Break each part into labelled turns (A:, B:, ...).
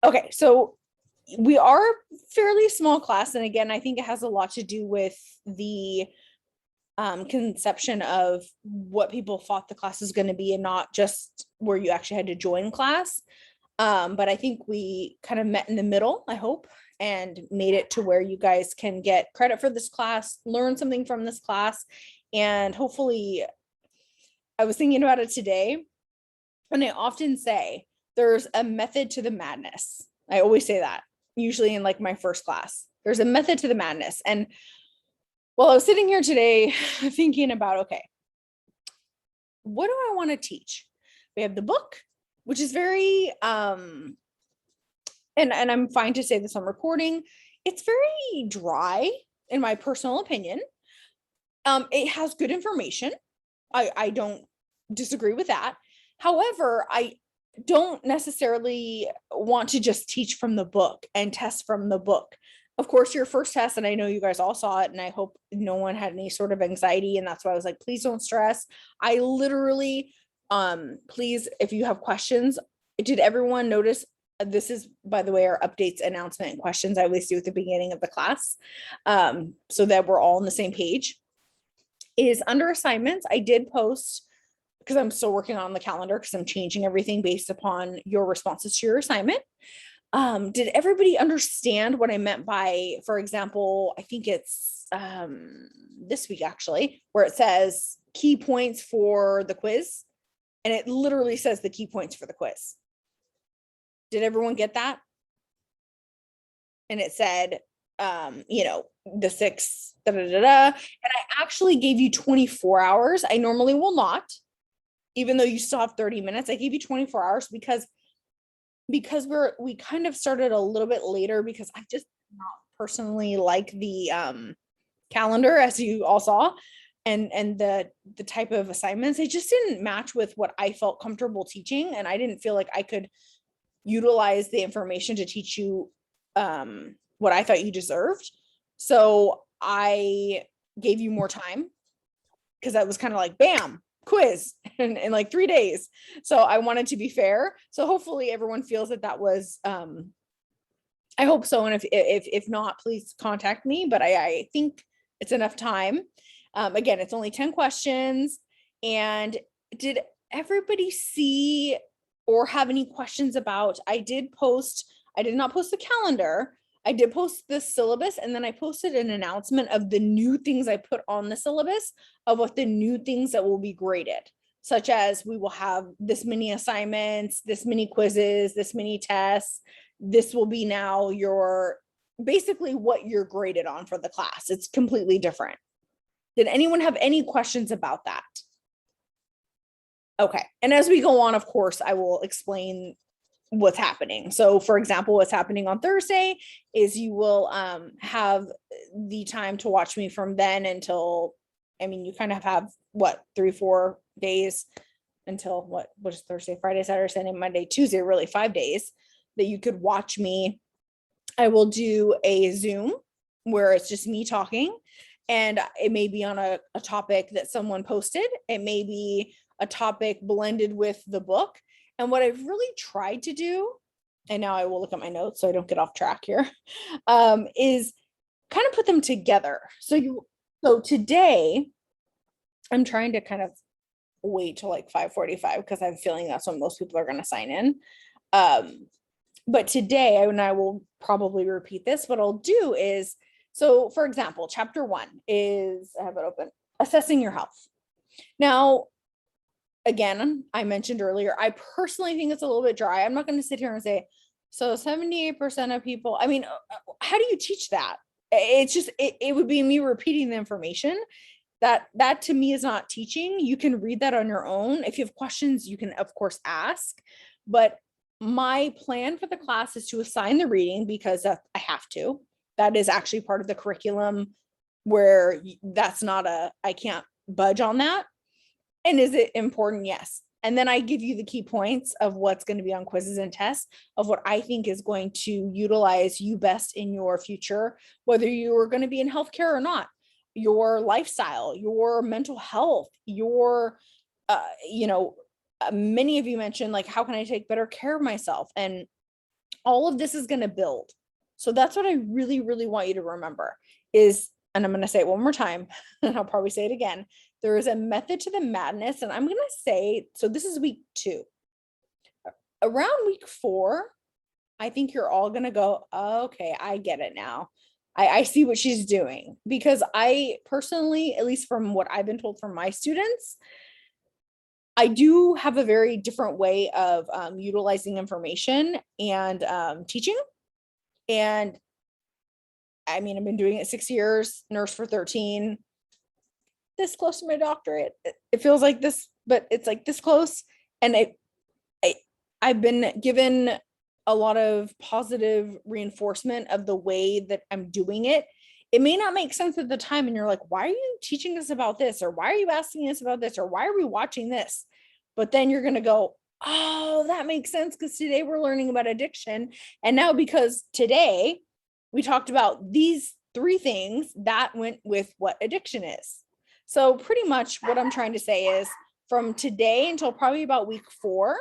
A: Okay, so we are fairly small class, and again, I think it has a lot to do with the conception of what people thought the class was going to be and not just where you actually had to join class. But I think we kind of met in the middle, I hope, and made it to where you guys can get credit for this class, learn something from this class, and hopefully, I was thinking about it today, and I often say there's a method to the madness. I always say that, usually in like my first class. There's a method to the madness. And while I was sitting here today thinking about, okay, what do I want to teach? We have the book, which is very and I'm fine to say this on recording, it's very dry in my personal opinion. It has good information. I don't disagree with that. However, I don't necessarily want to just teach from the book and test from the book. Of course, your first test, and I know you guys all saw it, and I hope no one had any sort of anxiety, and that's why I was like, please don't stress. I literally, please, if you have questions, did everyone notice? This is, by the way, our updates, announcement, and questions I always do at the beginning of the class, so that we're all on the same page. Is under assignments, I did post, because I'm still working on the calendar because I'm changing everything based upon your responses to your assignment. Did everybody understand what I meant by, for example, I think it's this week actually, where it says key points for the quiz, and it literally says the key points for the quiz. Did everyone get that? And it said, the 6, and I actually gave you 24 hours. I normally will not, even though you still have 30 minutes. I gave you 24 hours because we kind of started a little bit later because I just not personally like the calendar, as you all saw, and the type of assignments. It just didn't match with what I felt comfortable teaching, and I didn't feel like I could utilize the information to teach you what I thought you deserved. So I gave you more time because that was kind of like bam, quiz in like 3 days. So I wanted to be fair. So hopefully everyone feels that was I hope so. And if not, please contact me. But I think it's enough time. Again, it's only 10 questions. And did everybody see or have any questions about, I did not post the calendar. I did post the syllabus, and then I posted an announcement of the new things I put on the syllabus of what the new things that will be graded, such as we will have this many assignments, this many quizzes, this many tests. This will be now basically what you're graded on for the class. It's completely different. Did anyone have any questions about that? Okay. And as we go on, of course, I will explain what's happening. So for example, what's happening on Thursday is you will have the time to watch me from then until, you kind of have 3-4 days until what is Thursday, Friday, Saturday, Sunday, Monday, Tuesday, really 5 days that you could watch me. I will do a Zoom where it's just me talking, and it may be on a topic that someone posted. It may be a topic blended with the book. And what I've really tried to do, and now I will look at my notes so I don't get off track here, is kind of put them together. So today I'm trying to kind of wait till like 5:45 because I have a feeling that's when most people are going to sign in. But today, and I will probably repeat this, what I'll do is, so for example, chapter 1 is, I have it open, assessing your health. Now, again, I mentioned earlier, I personally think it's a little bit dry. I'm not going to sit here and say, so 78% of people, how do you teach that? It's just, it would be me repeating the information. That to me is not teaching. You can read that on your own. If you have questions, you can of course ask, but my plan for the class is to assign the reading because I have to. That is actually part of the curriculum where I can't budge on that. And is it important? Yes. And then I give you the key points of what's going to be on quizzes and tests of what I think is going to utilize you best in your future, whether you are going to be in healthcare or not, your lifestyle, your mental health, your, many of you mentioned, like, how can I take better care of myself? And all of this is going to build. So that's what I really, really want you to remember is, and I'm going to say it one more time, and I'll probably say it again. There is a method to the madness. And I'm going to say, so this is week 2. Around week 4, I think you're all going to go, okay, I get it now. I see what she's doing, because I personally, at least from what I've been told from my students, I do have a very different way of utilizing information and teaching. And I mean, I've been doing it 6 years, nurse for 13, this close to my doctorate. It feels like this, but it's like this close. And I've been given a lot of positive reinforcement of the way that I'm doing it. It may not make sense at the time, and you're like, why are you teaching us about this? Or why are you asking us about this? Or why are we watching this? But then you're going to go, oh, that makes sense, because today we're learning about addiction. And now, because today we talked about these 3 things, that went with what addiction is. So pretty much what I'm trying to say is, from today until probably about week 4,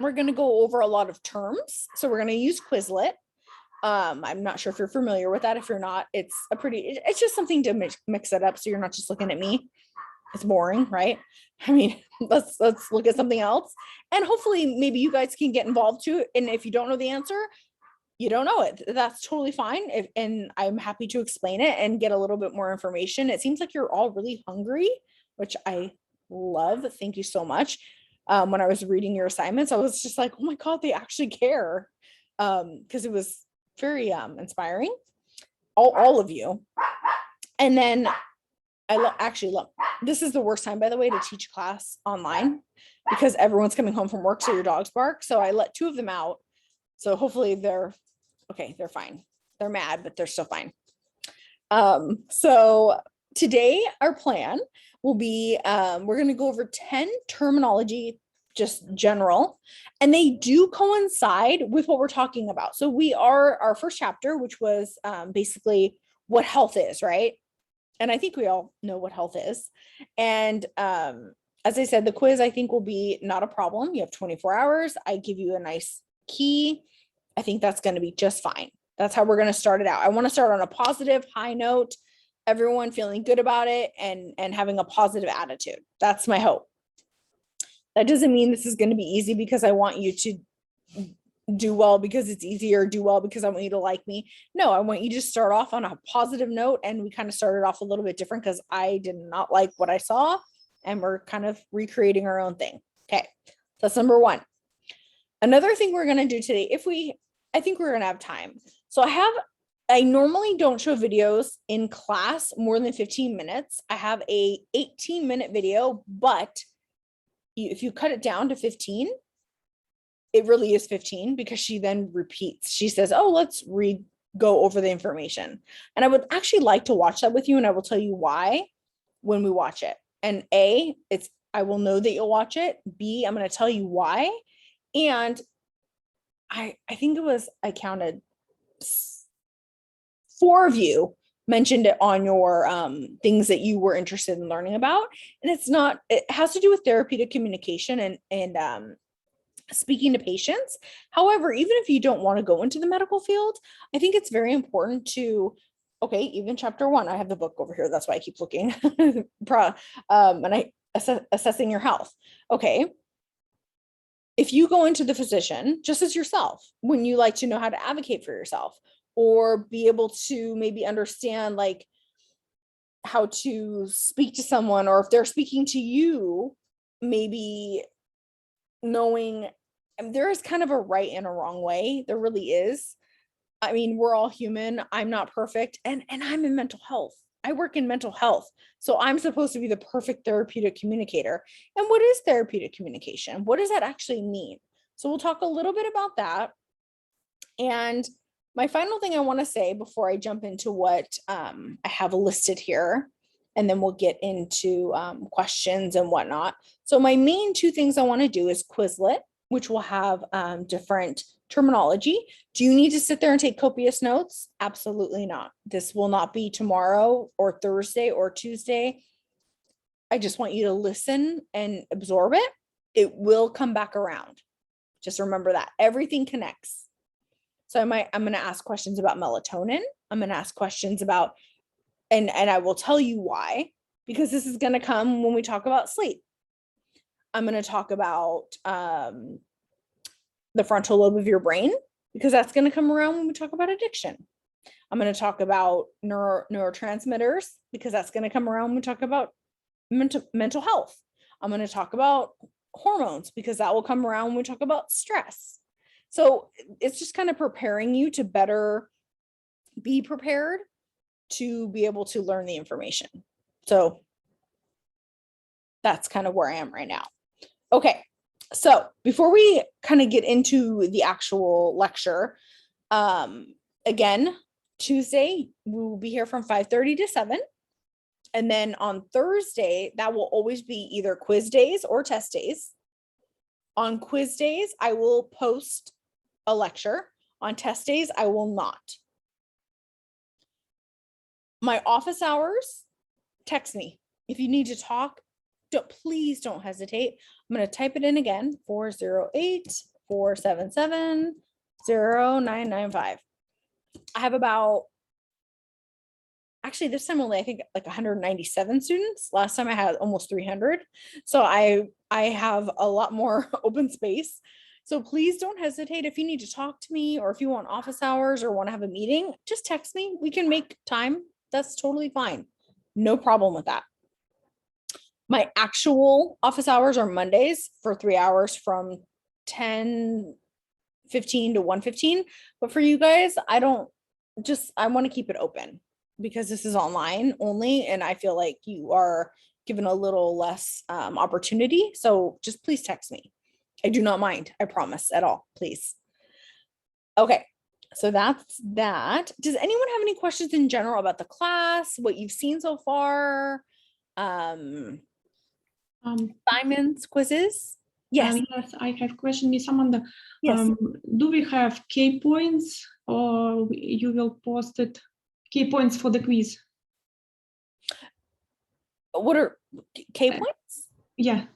A: we're going to go over a lot of terms. So we're going to use Quizlet. I'm not sure if you're familiar with that. If you're not, it's just something to mix it up, so you're not just looking at me. It's boring, right? I mean, let's look at something else, and hopefully maybe you guys can get involved too. And if you don't know the answer, you don't know it, that's totally fine. And I'm happy to explain it and get a little bit more information. It seems like you're all really hungry, which I love. Thank you so much. When I was reading your assignments, I was just like, oh my God, they actually care. Because it was very inspiring, all of you. And then I actually love, this is the worst time, by the way, to teach class online, because everyone's coming home from work, so your dogs bark. So I let 2 of them out. So hopefully they're okay. They're fine. They're mad, but they're still fine. So today our plan will be, we're going to go over 10 terminology, just general, and they do coincide with what we're talking about. So we are our first chapter, which was basically what health is, right? And I think we all know what health is. And as I said, the quiz, I think, will be not a problem. You have 24 hours. I give you a nice key. I think that's going to be just fine. That's how we're going to start it out. I want to start on a positive, high note, everyone feeling good about it and having a positive attitude. That's my hope. That doesn't mean this is going to be easy because I want you to do well because it's easier, do well because I want you to like me. No, I want you to start off on a positive note. And we kind of started off a little bit different because I did not like what I saw, and we're kind of recreating our own thing. Okay, that's number 1. Another thing we're going to do today, I think we're going to have time. So I normally don't show videos in class more than 15 minutes. I have a 18-minute video, but if you cut it down to 15, it really is 15, because she then repeats. She says, oh, let's go over the information. And I would actually like to watch that with you, and I will tell you why when we watch it. And A, I will know that you'll watch it. B, I'm going to tell you why. And I think I counted 4 of you mentioned it on your things that you were interested in learning about. And it has to do with therapeutic communication and speaking to patients. However, even if you don't want to go into the medical field, I think it's very important to, okay, even chapter 1, I have the book over here. That's why I keep looking. And assessing your health. Okay. If you go into the physician just as yourself, when you like to know how to advocate for yourself, or be able to maybe understand like how to speak to someone, or if they're speaking to you, maybe knowing there is kind of a right and a wrong way. There really is. I mean, we're all human. I'm not perfect. And I'm in mental health. I work in mental health. So I'm supposed to be the perfect therapeutic communicator. And what is therapeutic communication? What does that actually mean? So we'll talk a little bit about that. And my final thing I want to say before I jump into what I have listed here, and then we'll get into questions and whatnot. So my main 2 things I want to do is Quizlet, which will have different terminology. Do you need to sit there and take copious notes? Absolutely not. This will not be tomorrow or Thursday or Tuesday. I just want you to listen and absorb it. It will come back around. Just remember that everything connects. So I'm going to ask questions about melatonin. I'm going to ask questions about, and I will tell you why, because this is going to come when we talk about sleep. I'm going to talk about the frontal lobe of your brain, because that's going to come around when we talk about addiction. I'm going to talk about neurotransmitters, because that's going to come around when we talk about mental health. I'm going to talk about hormones, because that will come around when we talk about stress. So it's just kind of preparing you to better be prepared to be able to learn the information. So that's kind of where I am right now. Okay, so before we kind of get into the actual lecture, again, Tuesday, we will be here from 5:30 to 7. And then on Thursday, that will always be either quiz days or test days. On quiz days, I will post a lecture. On test days, I will not. My office hours, text me. If you need to talk, please don't hesitate. I'm going to type it in again, 408-477-0995. I have about, actually this time only, I think like 197 students. Last time I had almost 300. So I have a lot more open space. So please don't hesitate. If you need to talk to me, or if you want office hours or want to have a meeting, just text me. We can make time. That's totally fine. No problem with that. My actual office hours are Mondays for 3 hours from 10:15 to 1:15. But for you guys, I want to keep it open, because this is online only, and I feel like you are given a little less opportunity. So just please text me. I do not mind, I promise, at all, please. Okay, so that's that. Does anyone have any questions in general about the class, what you've seen so far? Assignments, quizzes? Yes.
B: Yes, I have question, Miss Amanda.
A: Yes.
B: Do we have key points, or you will post it, key points for the quiz?
A: What are K points?
B: Yeah.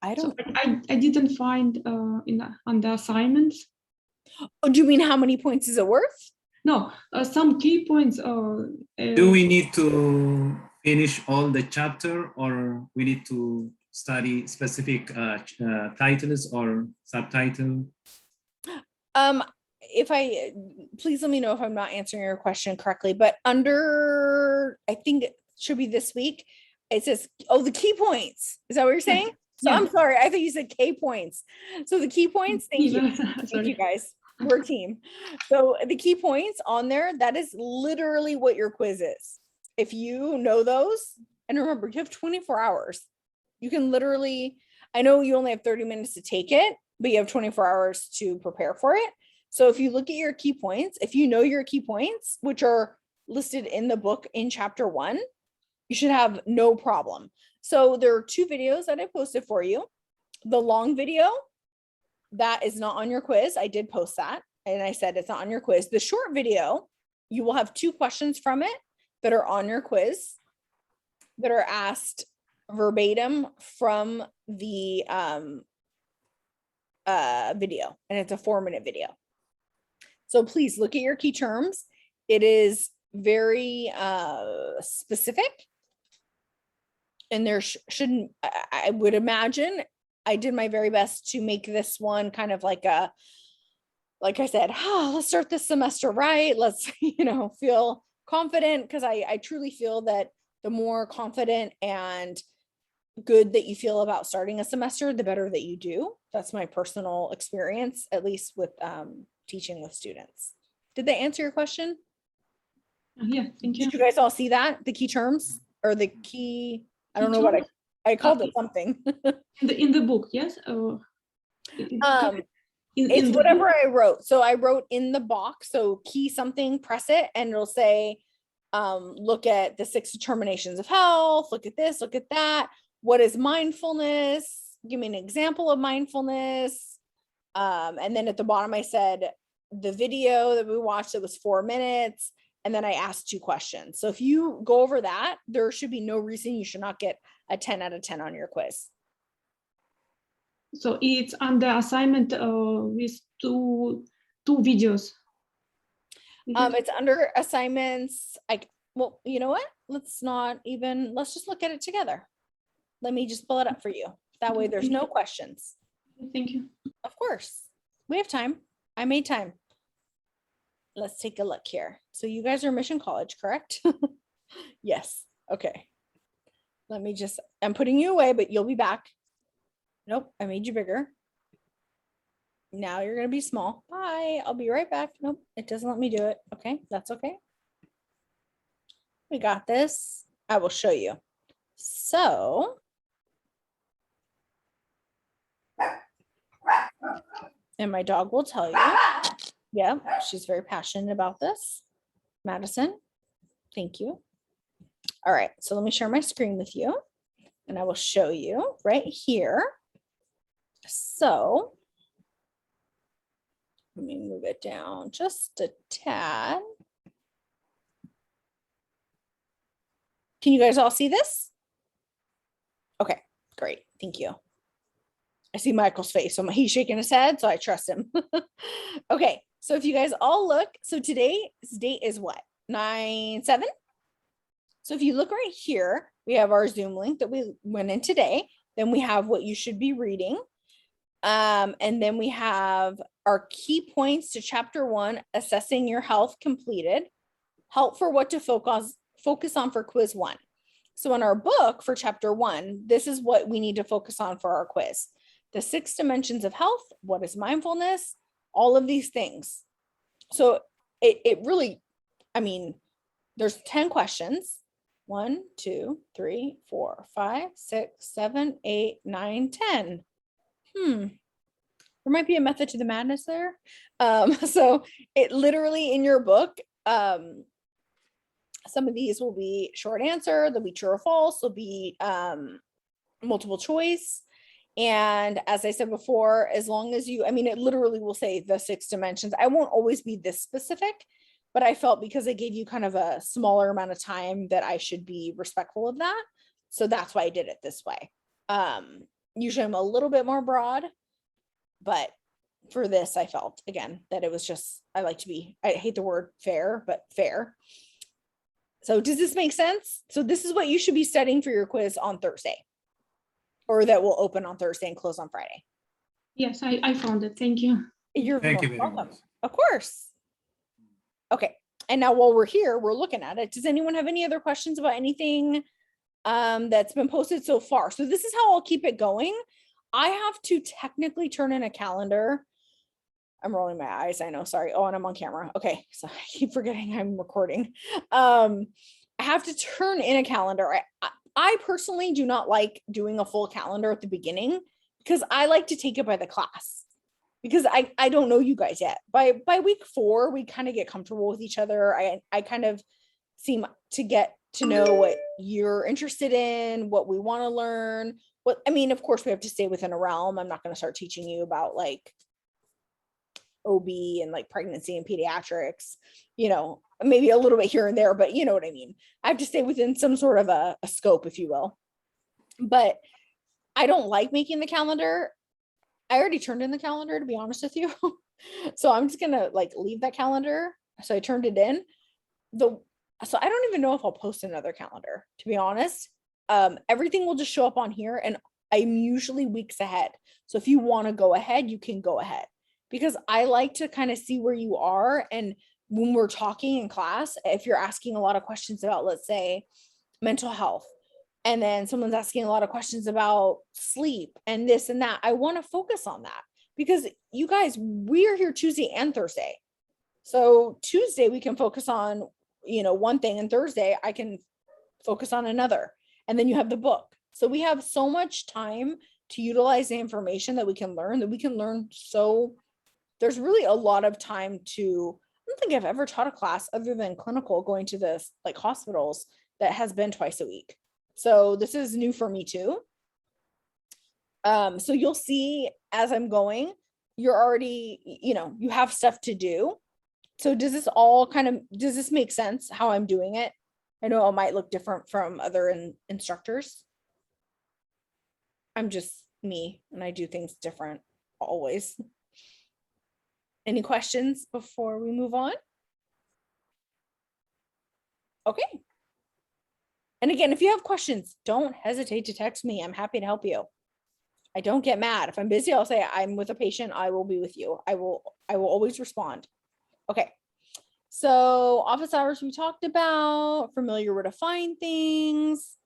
A: I don't.
B: So I didn't find on the assignments.
A: Oh, do you mean how many points is it worth?
B: No, some key points.
C: Do we need to finish all the chapter, or we need to study specific titles or subtitle?
A: Please let me know if I'm not answering your question correctly, but under, I think it should be this week, it says, oh, the key points. Is that what you're saying? So yeah. I'm sorry, I thought you said K points. So the key points, thank you. Thank you guys. We're a team. So the key points on there, that is literally what your quiz is. If you know those, and remember, you have 24 hours. You can literally, I know you only have 30 minutes to take it, but you have 24 hours to prepare for it. So if you look at your key points, if you know your key points, which are listed in the book in chapter 1, you should have no problem. So there are 2 videos that I posted for you. The long video, that is not on your quiz. I did post that, and I said it's not on your quiz. The short video, you will have 2 questions from it that are on your quiz, that are asked verbatim from the video, and it's a 4-minute video. So please look at your key terms. It is very specific, and there shouldn't, I would imagine, I did my very best to make this one kind of like a, like I said, let's start this semester right. Let's, feel confident, because I truly feel that the more confident and good that you feel about starting a semester, the better that you do. That's my personal experience, at least with teaching with students. Did they answer your question?
B: Yeah, thank you.
A: Did you guys all see that? The key terms, or the key, I don't know what I called it something.
B: in the book, yes?
A: It's whatever I wrote. So I wrote in the box, so key something, press it, and it'll say, look at the 6 determinations of health, look at this, look at that. What is mindfulness? Give me an example of mindfulness. And then at the bottom, I said the video that we watched, it was 4 minutes. And then I asked 2 questions. So if you go over that, there should be no reason you should not get a 10 out of 10 on your quiz.
B: So it's on the assignment with 2 two videos. Is it?
A: It's under assignments. Well, you know what? Let's just look at it together. Let me just pull it up for you. That way there's no questions.
B: Thank you.
A: Of course. We have time. I made time. Let's take a look here. So you guys are Mission College, correct? Yes. Okay. I'm putting you away, but you'll be back. Nope, I made you bigger. Now you're going to be small. Bye. I'll be right back. Nope, it doesn't let me do it. Okay, that's okay. We got this. I will show you. So, and my dog will tell you. Yeah, she's very passionate about this. Madison, thank you. All right, so let me share my screen with you and I will show you right here. So let me move it down just a tad. Can you guys all see this? Okay, great, thank you. I see Michael's face, so he's shaking his head, so I trust him. Okay, so if you guys all look, so today's date is what? 9/7? So if you look right here, we have our Zoom link that we went in today. Then we have what you should be reading. And then we have our key points to chapter 1, assessing your health completed, help for what to focus on for quiz 1. So in our book for chapter 1, this is what we need to focus on for our quiz. The 6 dimensions of health, what is mindfulness, all of these things. So it really, I mean, there's 10 questions. 1, 2, 3, 4, 5, 6, 7, 8, 9, 10. There might be a method to the madness there. So it literally in your book, some of these will be short answer, they'll be true or false, they'll be multiple choice. And as I said before, as long as you, I mean, it literally will say the 6 dimensions. I won't always be this specific, but I felt because I gave you kind of a smaller amount of time that I should be respectful of that. So that's why I did it this way. Usually I'm a little bit more broad, but for this, I felt again that it was just, I like to be, I hate the word fair, but fair. So does this make sense? So this is what you should be studying for your quiz on Thursday, or that will open on Thursday and close on Friday.
B: Yes, I found it. Thank you.
A: You're
C: Thank you very
A: welcome.
C: much.
A: Of course. Okay. And now while we're here, we're looking at it. Does anyone have any other questions about anything that's been posted so far? So this is how I'll keep it going. I have to technically turn in a calendar. I'm rolling my eyes. I know. Sorry. Oh, and I'm on camera. Okay. So I keep forgetting I'm recording. I have to turn in a calendar. I personally do not like doing a full calendar at the beginning because I like to take it by the class, because I don't know you guys yet. By week 4, we kind of get comfortable with each other. I kind of seem to get to know what you're interested in, what we want to learn. I mean, of course, we have to stay within a realm. I'm not going to start teaching you about like OB and like pregnancy and pediatrics, maybe a little bit here and there, but you know what I mean. I have to stay within some sort of a scope, if you will. But I don't like making the calendar. I already turned in the calendar, to be honest with you. So I'm just gonna like leave that calendar. So I turned it in. So I don't even know if I'll post another calendar, to be honest. Everything will just show up on here, and I'm usually weeks ahead. So if you want to go ahead, you can go ahead, because I like to kind of see where you are. And when we're talking in class, if you're asking a lot of questions about, let's say, mental health, and then someone's asking a lot of questions about sleep and this and that, I want to focus on that, because you guys, we're here Tuesday and Thursday. So Tuesday we can focus on, one thing, and Thursday I can focus on another. And then you have the book. So we have so much time to utilize the information that we can learn. So there's really a lot of time to, I don't think I've ever taught a class other than clinical, going to the like hospitals, that has been twice a week. So this is new for me too. So you'll see as I'm going, you're already, you have stuff to do. So does this make sense how I'm doing it? I know it might look different from other instructors. I'm just me, and I do things different always. Any questions before we move on? Okay. And again, if you have questions, don't hesitate to text me. I'm happy to help you. I don't get mad. If I'm busy, I'll say I'm with a patient. I will be with you. I will always respond. Okay. So office hours we talked about, familiar where to find things.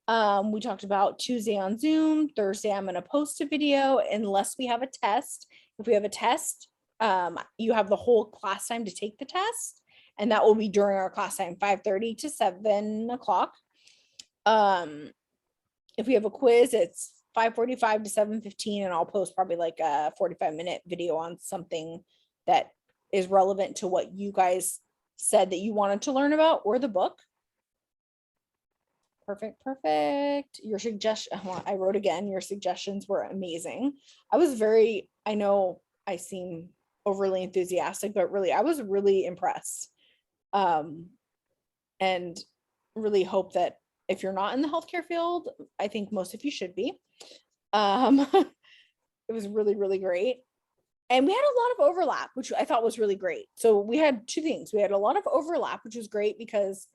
A: We talked about Tuesday on Zoom. Thursday, I'm going to post a video unless we have a test. If we have a test, you have the whole class time to take the test. And that will be during our class time, 5:30 to 7 o'clock. If we have a quiz, it's 5:45 to 7:15, and I'll post probably like a 45-minute video on something that is relevant to what you guys said that you wanted to learn about or the book. Perfect. Your suggestion, I wrote again, your suggestions were amazing. I know I seem overly enthusiastic, but really, I was really impressed. And really hope that if you're not in the healthcare field, I think most of you should be. It was really, really great. And we had a lot of overlap, which I thought was really great. So we had two things. We had a lot of overlap, which was great because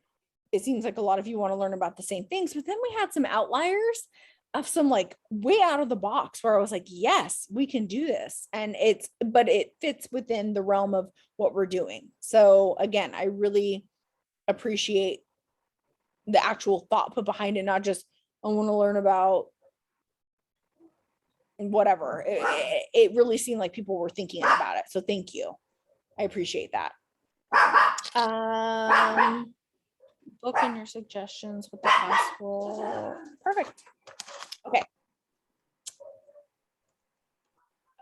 A: it seems like a lot of you want to learn about the same things, but then we had some outliers of some like way out of the box where I was like, yes, we can do this. And but it fits within the realm of what we're doing. So again, I really appreciate the actual thought put behind it, not just, I want to learn about whatever. It really seemed like people were thinking about it. So thank you. I appreciate that. Book in your suggestions with the possible. Perfect. Okay.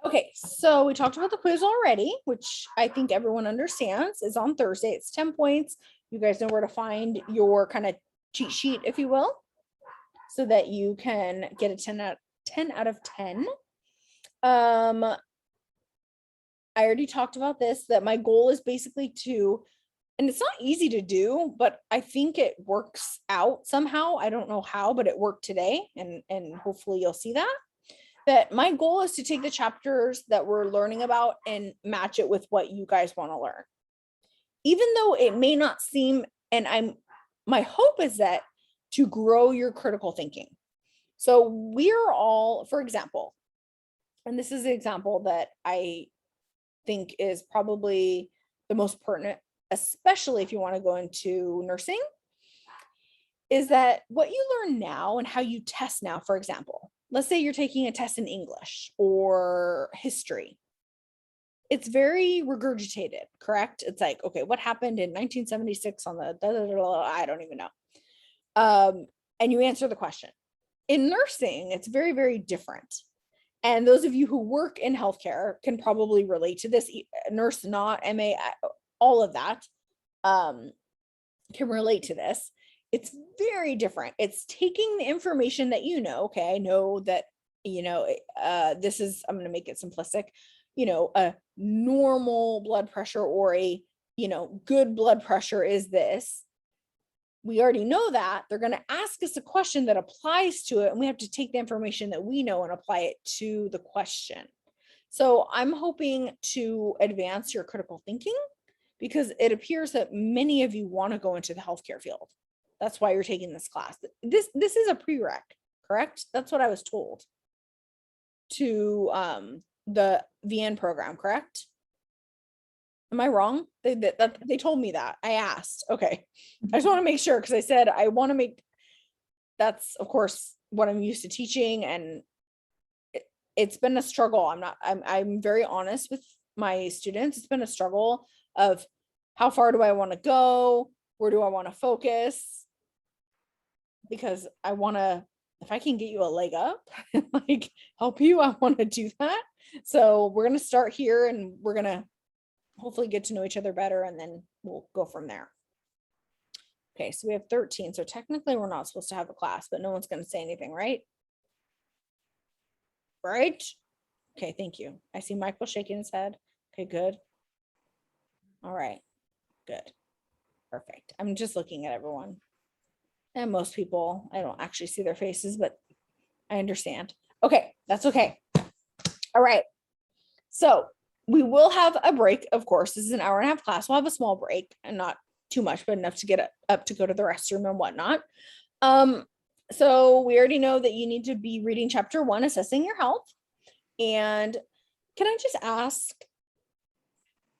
A: Okay, so we talked about the quiz already, which I think everyone understands is on Thursday. It's 10 points. You guys know where to find your kind of cheat sheet, if you will, so that you can get a 10 out of 10. I already talked about this, that my goal is basically to, and it's not easy to do, but I think it works out somehow. I don't know how, but it worked today, and hopefully you'll see that my goal is to take the chapters that we're learning about and match it with what you guys want to learn. Even though it may not seem, and my hope is that to grow your critical thinking. So we're all, for example, and this is an example that I think is probably the most pertinent, especially if you want to go into nursing, is that what you learn now and how you test now, for example, let's say you're taking a test in English or history. It's very regurgitated, correct? It's like, okay, what happened in 1976 on the, I don't even know. And you answer the question. In nursing, it's very, very different. And those of you who work in healthcare can probably relate to this. Nurse, not MA, all of that can relate to this. It's very different. It's taking the information that you know. Okay, I know that, this is, I'm going to make it simplistic, a normal blood pressure or a, good blood pressure is this. We already know that. They're going to ask us a question that applies to it, and we have to take the information that we know and apply it to the question. So I'm hoping to advance your critical thinking, because it appears that many of you want to go into the healthcare field. That's why you're taking this class. This is a prereq, correct? That's what I was told to the VN program, correct? Am I wrong? They told me that. I asked. Okay. I just want to make sure, because I said I want to make, that's of course what I'm used to teaching, and it's been a struggle. I'm very honest with my students. It's been a struggle of how far do I want to go? Where do I want to focus? Because I want to, if I can get you a leg up and like help you, I want to do that. So we're going to start here, and we're going to hopefully get to know each other better, and then we'll go from there. Okay, so we have 13. So technically we're not supposed to have a class, but no one's going to say anything, right? Right? Okay, thank you. I see Michael shaking his head. Okay, good. All right, good. Perfect. I'm just looking at everyone. And most people, I don't actually see their faces, but I understand. Okay, that's okay. All right. So we will have a break, of course. This is an hour and a half class. We'll have a small break, and not too much, but enough to get up to go to the restroom and whatnot. So we already know that you need to be reading chapter 1, assessing your health. And can I just ask,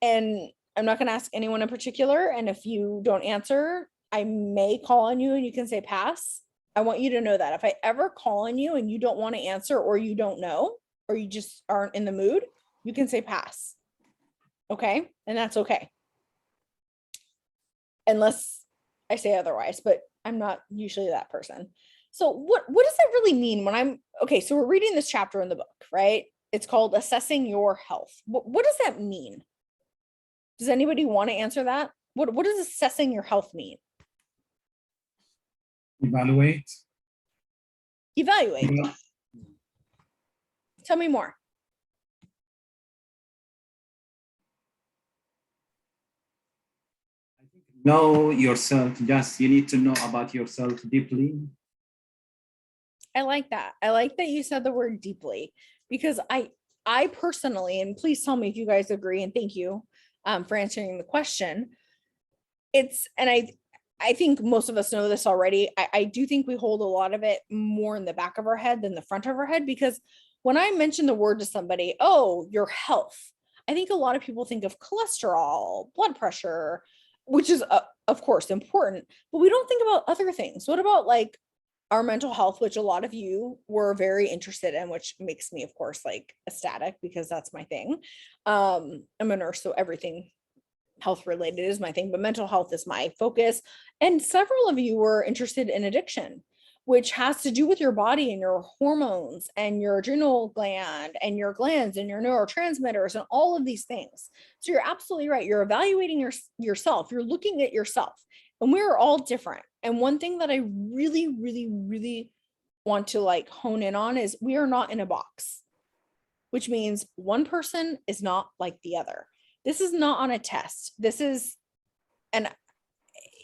A: and I'm not going to ask anyone in particular, and if you don't answer, I may call on you and you can say pass. I want you to know that if I ever call on you and you don't want to answer, or you don't know, or you just aren't in the mood, you can say pass. Okay? And that's okay. Unless I say otherwise, but I'm not usually that person. So what does that really mean when I'm, okay, so we're reading this chapter in the book, right? It's called Assessing Your Health. What does that mean? Does anybody want to answer that? What does assessing your health mean?
C: Evaluate.
A: Evaluate. Tell me more.
C: Know yourself. Just you need to know about yourself deeply.
A: I like that. I like that you said the word deeply, because I personally, and please tell me if you guys agree, and thank you for answering the question. And I think most of us know this already. I do think we hold a lot of it more in the back of our head than the front of our head, because when I mention the word to somebody, oh, your health, I think a lot of people think of cholesterol, blood pressure, which is of course important, but we don't think about other things. What about like our mental health, which a lot of you were very interested in, which makes me, of course, like ecstatic, because that's my thing. I'm a nurse, so everything health related is my thing, but mental health is my focus. And several of you were interested in addiction, which has to do with your body and your hormones and your adrenal gland and your glands and your neurotransmitters and all of these things. So you're absolutely right. You're evaluating yourself. You're looking at yourself, and we're all different. And one thing that I really, really, really want to like hone in on is we are not in a box, which means one person is not like the other. This is not on a test. This is, and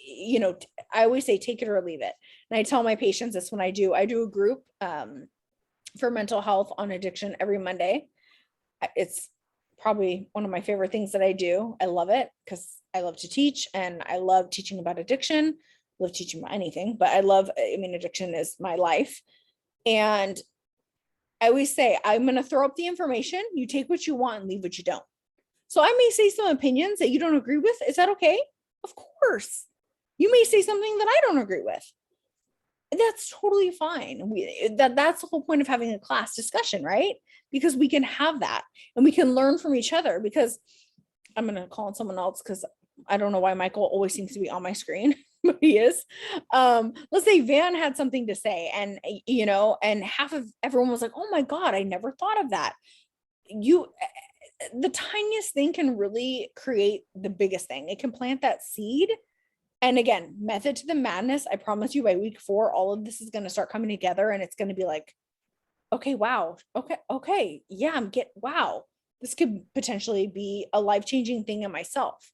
A: you know, I always say take it or leave it. And I tell my patients this when I do a group for mental health on addiction every Monday. It's probably one of my favorite things that I do. I love it because I love to teach, and I love teaching about addiction. I love teaching about anything, but addiction is my life. And I always say, I'm going to throw up the information. You take what you want and leave what you don't. So I may say some opinions that you don't agree with. Is that okay? Of course. You may say something that I don't agree with. That's totally fine. That's the whole point of having a class discussion, right? Because we can have that and we can learn from each other. Because I'm going to call on someone else because I don't know why Michael always seems to be on my screen, but he is. Let's say Van had something to say, and and half of everyone was like, "Oh my God, I never thought of that." The tiniest thing can really create the biggest thing. It can plant that seed. And again, method to the madness. I promise you by week 4, all of this is going to start coming together, and it's going to be like, okay, wow. Okay. Yeah, wow. This could potentially be a life-changing thing in myself.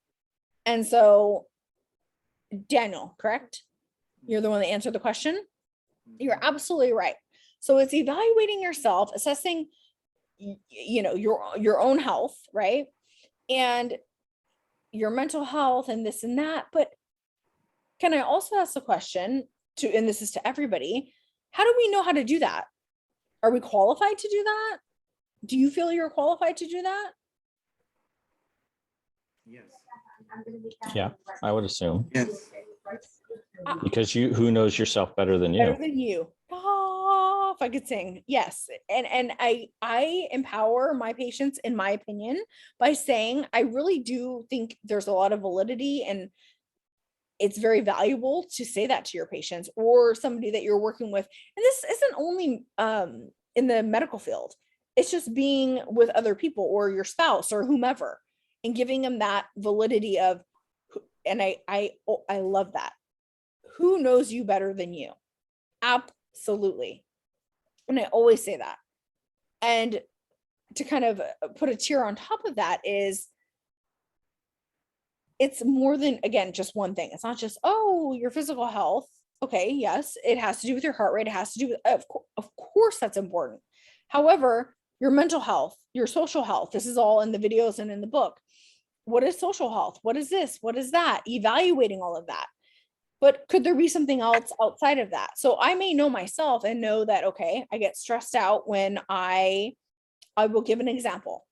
A: And so, Daniel, correct? You're the one that answered the question. You're absolutely right. So it's evaluating yourself, assessing your own health, right? And your mental health and this and that. But can I also ask the question and this is to everybody, how do we know how to do that? Are we qualified to do that? Do you feel you're qualified to do that?
C: Yes.
D: Yeah, I would assume.
C: Yes.
D: Because who knows yourself better than
A: Better
D: you?
A: than you. Oh, if I could sing. Yes. And I empower my patients, in my opinion, by saying I really do think there's a lot of validity, and it's very valuable to say that to your patients or somebody that you're working with. And this isn't only in the medical field. It's just being with other people or your spouse or whomever, and giving them that validity of, and I love that. Who knows you better than you? Absolutely. And I always say that. And to kind of put a tier on top of that is, it's more than, again, just one thing. It's not just, oh, your physical health. Okay, yes, it has to do with your heart rate. It has to do with, of course, that's important. However, your mental health, your social health. This is all in the videos and in the book. What is social health? What is this? What is that? Evaluating all of that. But could there be something else outside of that? So I may know myself and know that, okay, I get stressed out when I will give an example.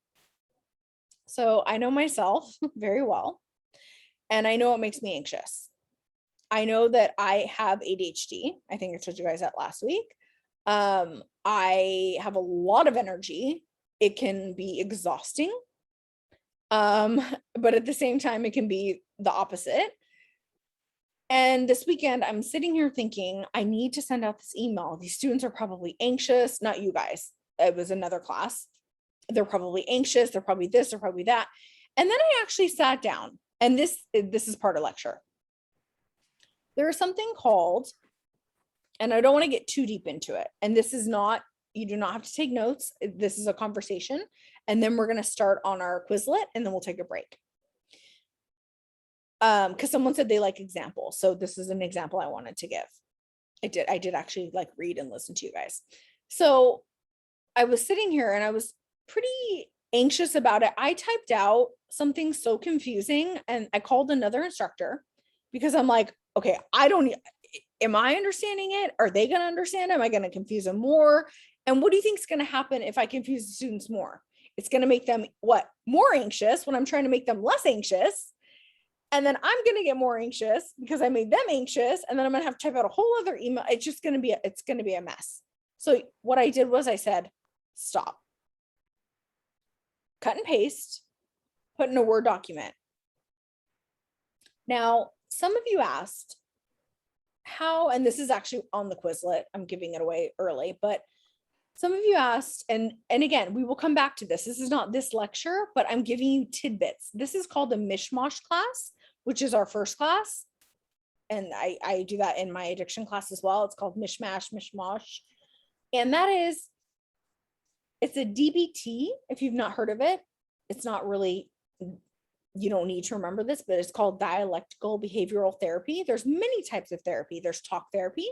A: So I know myself very well, and I know it makes me anxious. I know that I have ADHD. I think I told you guys that last week. I have a lot of energy. It can be exhausting. But at the same time, it can be the opposite. And this weekend, I'm sitting here thinking, I need to send out this email. These students are probably anxious, not you guys. It was another class. They're probably anxious. They're probably this, they're probably that. And then I actually sat down, and this is part of lecture. There is something called, and I don't want to get too deep into it. And this is not, you do not have to take notes. This is a conversation. And then we're going to start on our Quizlet, and then we'll take a break. Because someone said they like examples. So this is an example I wanted to give. I did actually like read and listen to you guys. So I was sitting here and I was pretty anxious about it. I typed out something so confusing, and I called another instructor because I'm like, okay, am I understanding it? Are they going to understand? Am I going to confuse them more? And what do you think is going to happen if I confuse the students more? It's going to make them more anxious when I'm trying to make them less anxious. And then I'm going to get more anxious because I made them anxious. And then I'm going to have to type out a whole other email. It's just going to be, it's going to be a mess. So what I did was I said, stop, cut and paste, put in a Word document. Now, some of you asked how, and this is actually on the Quizlet, I'm giving it away early, but some of you asked, and again, we will come back to this. This is not this lecture, but I'm giving you tidbits. This is called the Mishmash class, which is our first class. And I do that in my addiction class as well. It's called Mishmash. And that is, it's a DBT. If you've not heard of it, it's not really, you don't need to remember this, but it's called dialectical behavioral therapy. There's many types of therapy. There's talk therapy,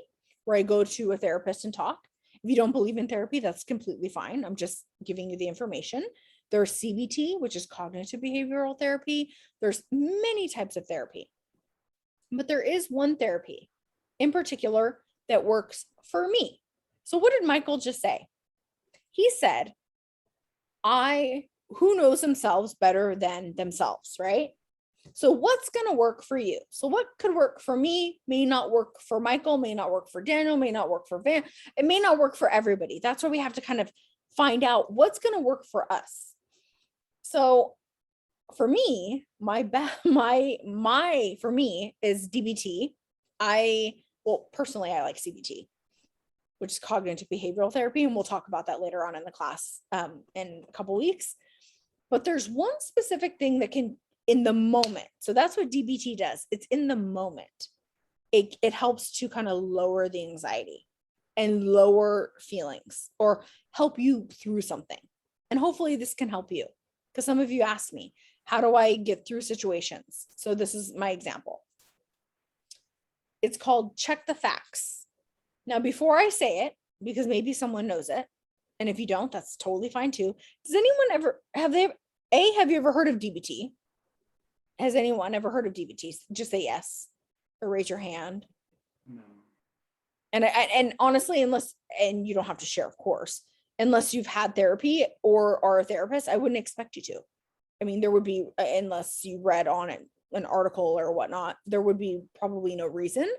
A: where I go to a therapist and talk. If you don't believe in therapy, that's completely fine. I'm just giving you the information. There's CBT, which is cognitive behavioral therapy. There's many types of therapy, but there is one therapy in particular that works for me. So what did Michael just say? He said, who knows themselves better than themselves, right? So what's going to work for you? So what could work for me may not work for Michael, may not work for Daniel, may not work for Van. It may not work for everybody. That's where we have to kind of find out what's going to work for us. So for me, for me is DBT. Personally, I like CBT, which is cognitive behavioral therapy. And we'll talk about that later on in the class in a couple weeks. But there's one specific thing that can, in the moment. So that's what DBT does. It's in the moment. It helps to kind of lower the anxiety and lower feelings, or help you through something. And hopefully this can help you, because some of you asked me, how do I get through situations? So this is my example. It's called check the facts. Now, before I say it, because maybe someone knows it, and if you don't, that's totally fine too. Does anyone have you ever heard of DBT? Has anyone ever heard of DBT? Just say yes or raise your hand.
C: No.
A: And honestly, and you don't have to share, of course, unless you've had therapy or are a therapist, I wouldn't expect you to. I mean, there would be, unless you read on it, an article or whatnot, there would be probably no reason,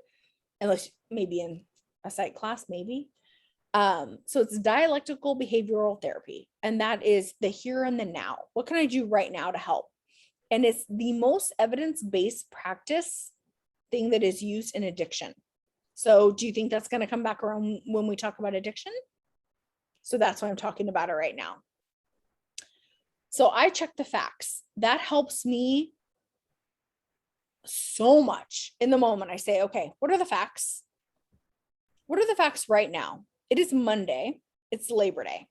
A: unless maybe in a psych class, maybe. So it's dialectical behavioral therapy, and that is the here and the now. What can I do right now to help? And it's the most evidence-based practice thing that is used in addiction. So do you think that's going to come back around when we talk about addiction? So that's why I'm talking about it right now. So I check the facts. That helps me so much in the moment. I say, okay, what are the facts? What are the facts right now? It is Monday. It's Labor Day.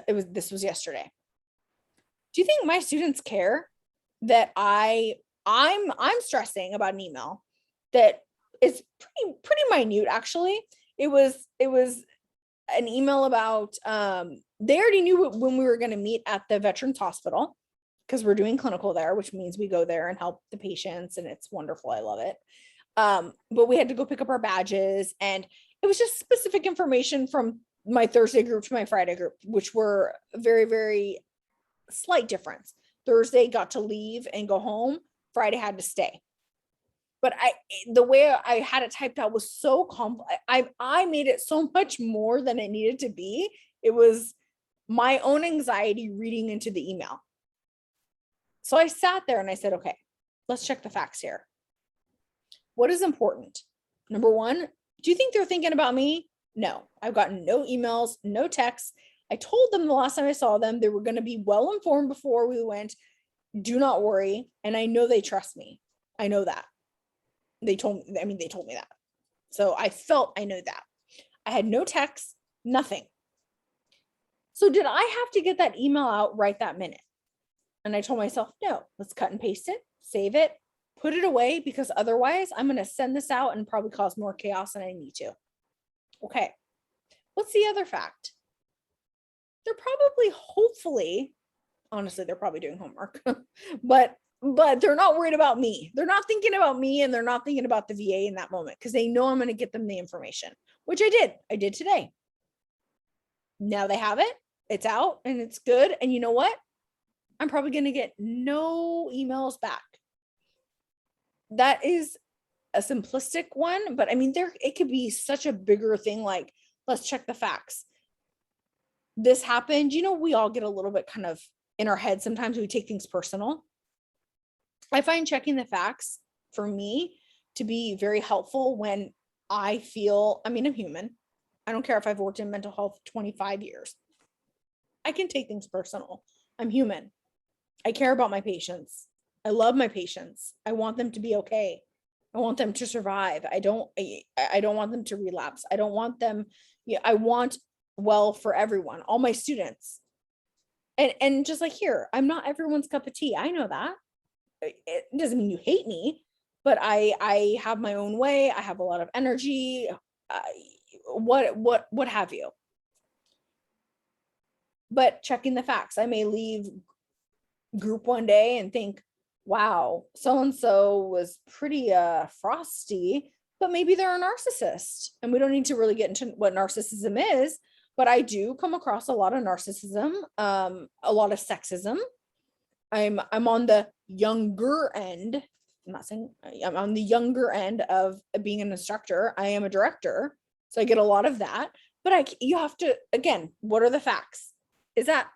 A: This was yesterday. Do you think my students care that I'm stressing about an email that is pretty minute, actually? It was an email about, they already knew when we were going to meet at the Veterans Hospital, because we're doing clinical there, which means we go there and help the patients, and it's wonderful. I love it. But we had to go pick up our badges, and it was just specific information from my Thursday group to my Friday group, which were very, very slight difference. Thursday got to leave and go home. Friday had to stay. But the way I had it typed out was so complex. I made it so much more than it needed to be. It was my own anxiety reading into the email. So I sat there and I said, okay, let's check the facts here. What is important? Number one, do you think they're thinking about me? No, I've gotten no emails, no texts. I told them the last time I saw them, they were going to be well informed before we went. Do not worry. And I know they trust me. I know that. They told me that. So I felt I know that. I had no texts, nothing. So did I have to get that email out right that minute? And I told myself, no, let's cut and paste it, save it, put it away, because otherwise I'm going to send this out and probably cause more chaos than I need to. Okay. What's the other fact? They're probably, hopefully, honestly, they're probably doing homework, but they're not worried about me. They're not thinking about me, and they're not thinking about the VA in that moment, because they know I'm going to get them the information, which I did. I did today. Now they have it. It's out and it's good. And you know what? I'm probably going to get no emails back. That is a simplistic one, but I mean, it could be such a bigger thing. Like, let's check the facts. This happened. You know, we all get a little bit kind of in our head. Sometimes we take things personal. I find checking the facts for me to be very helpful when I feel, I mean, I'm human. I don't care if I've worked in mental health 25 years. I can take things personal. I'm human. I care about my patients. I love my patients. I want them to be okay. I want them to survive. I don't want them to relapse. I don't want them, I want well for everyone, all my students. And just like here, I'm not everyone's cup of tea. I know that. It doesn't mean you hate me, but I have my own way. I have a lot of energy. What have you? But checking the facts, I may leave group one day and think, wow, so-and-so was pretty frosty, but maybe they're a narcissist. And we don't need to really get into what narcissism is, but I do come across a lot of narcissism, a lot of sexism. I'm on the younger end. I'm not saying I'm on the younger end of being an instructor. I am a director, so I get a lot of that. But you have to, again, what are the facts? Is that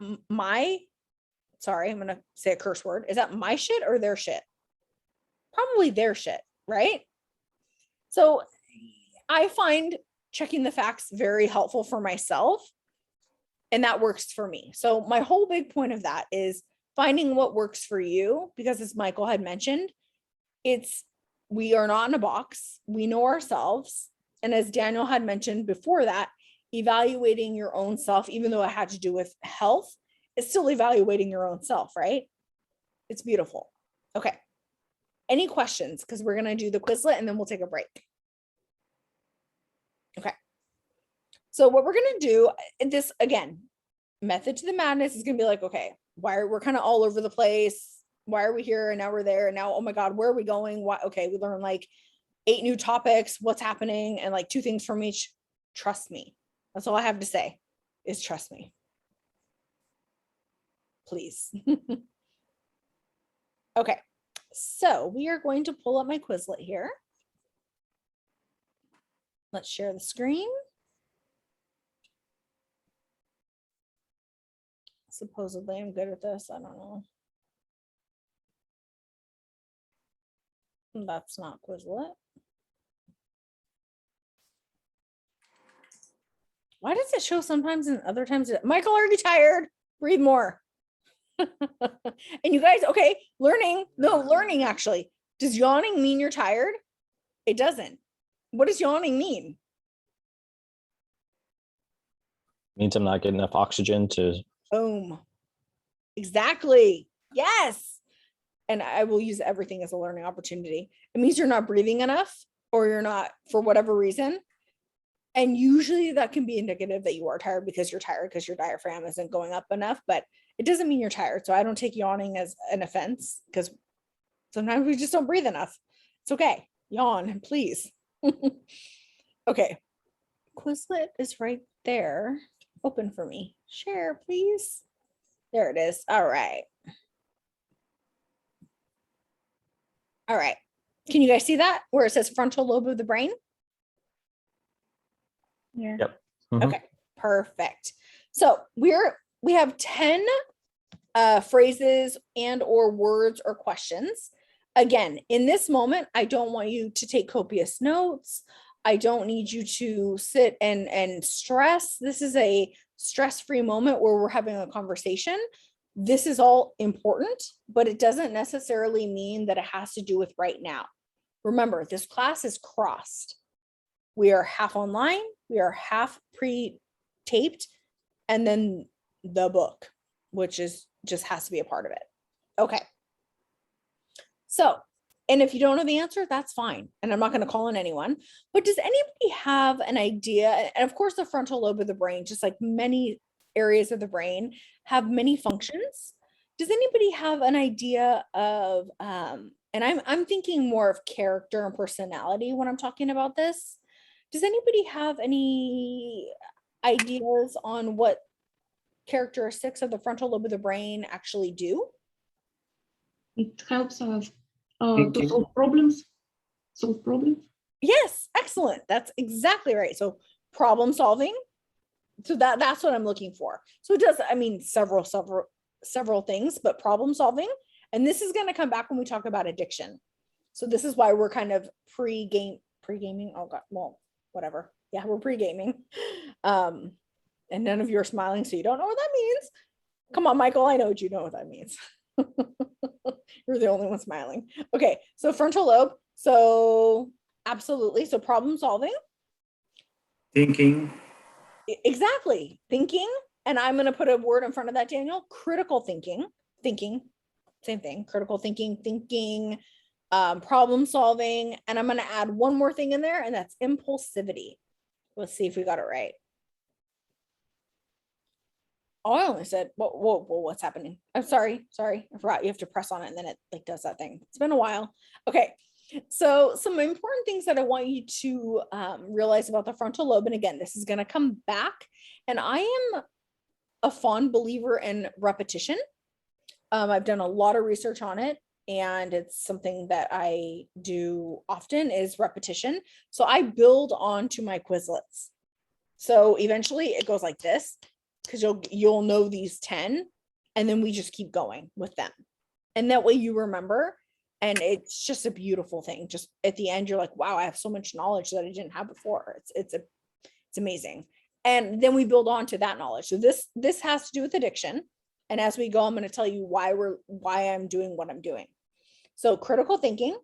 A: sorry, I'm going to say a curse word. Is that my shit or their shit? Probably their shit, right? So I find checking the facts very helpful for myself, and that works for me. So my whole big point of that is finding what works for you, because as Michael had mentioned, we are not in a box. We know ourselves. And as Daniel had mentioned before that, evaluating your own self, even though it had to do with health, it's still evaluating your own self, right? It's beautiful. Okay. Any questions? Because we're going to do the Quizlet and then we'll take a break. Okay. So what we're going to do, this again, method to the madness is going to be like, okay, we're kind of all over the place. Why are we here? And now we're there. And now, oh my God, where are we going? Why? Okay. We learned like 8 new topics. What's happening? And like 2 things from each. Trust me. That's all I have to say is trust me. Please. Okay. So we are going to pull up my Quizlet here. Let's share the screen. Supposedly I'm good at this. I don't know. That's not Quizlet. Why does it show sometimes and other times? Michael, are you tired? Breathe more. And you guys, okay, learning actually. Does yawning mean you're tired? It doesn't. What does yawning mean?
D: Means I'm not getting enough oxygen to.
A: Boom. Exactly. Yes. And I will use everything as a learning opportunity. It means you're not breathing enough, or you're not, for whatever reason. And usually that can be indicative that you are tired because you're tired because your diaphragm isn't going up enough, but it doesn't mean you're tired. So I don't take yawning as an offense because sometimes we just don't breathe enough. It's okay. Yawn, please. Okay. Quizlet is right there. Open for me. Share, please. There it is. All right. All right. Can you guys see that where it says frontal lobe of the brain? Yeah.
D: Yep. Mhm.
A: Okay, perfect. So we have 10 phrases and or words or questions. Again, in this moment, I don't want you to take copious notes. I don't need you to sit and stress. This is a stress-free moment where we're having a conversation. This is all important, but it doesn't necessarily mean that it has to do with right now. Remember, this class is crossed. We are half online, we are half pre-taped, and then the book, which is just has to be a part of it. Okay. So, and if you don't know the answer, that's fine. And I'm not going to call on anyone, but does anybody have an idea? And of course, the frontal lobe of the brain, just like many areas of the brain, have many functions. Does anybody have an idea of, and I'm thinking more of character and personality when I'm talking about this. Does anybody have any ideas on what characteristics of the frontal lobe of the brain actually do?
B: It helps us to
C: Thinking.
B: solve problems. Solve problems.
A: Yes, excellent. That's exactly right. So problem solving. So that's what I'm looking for. So it does, I mean, several things, but problem solving. And this is going to come back when we talk about addiction. So this is why we're kind of pre-gaming. Oh God, well, whatever. Yeah, we're pre-gaming. And none of you are smiling, so you don't know what that means. Come on, Michael, I know what you know what that means. You're the only one smiling. Okay, so frontal lobe. So absolutely. So problem solving.
C: Thinking.
A: Exactly. Thinking. And I'm going to put a word in front of that, Daniel. Critical thinking. Thinking. Same thing. Critical thinking, problem solving. And I'm going to add one more thing in there, and that's impulsivity. Let's see if we got it right. Oh, I only said, whoa, what's happening? I'm sorry. I forgot you have to press on it and then it like does that thing. It's been a while. Okay. So some important things that I want you to realize about the frontal lobe. And again, this is going to come back. And I am a fond believer in repetition. I've done a lot of research on it, and it's something that I do often is repetition. So I build on to my Quizlets. So eventually it goes like this, because you'll know these 10, and then we just keep going with them. And that way you remember, and it's just a beautiful thing. Just at the end, you're like, wow, I have so much knowledge that I didn't have before. It's amazing. And then we build on to that knowledge. So this has to do with addiction. And as we go, I'm going to tell you why I'm doing what I'm doing. So critical thinking,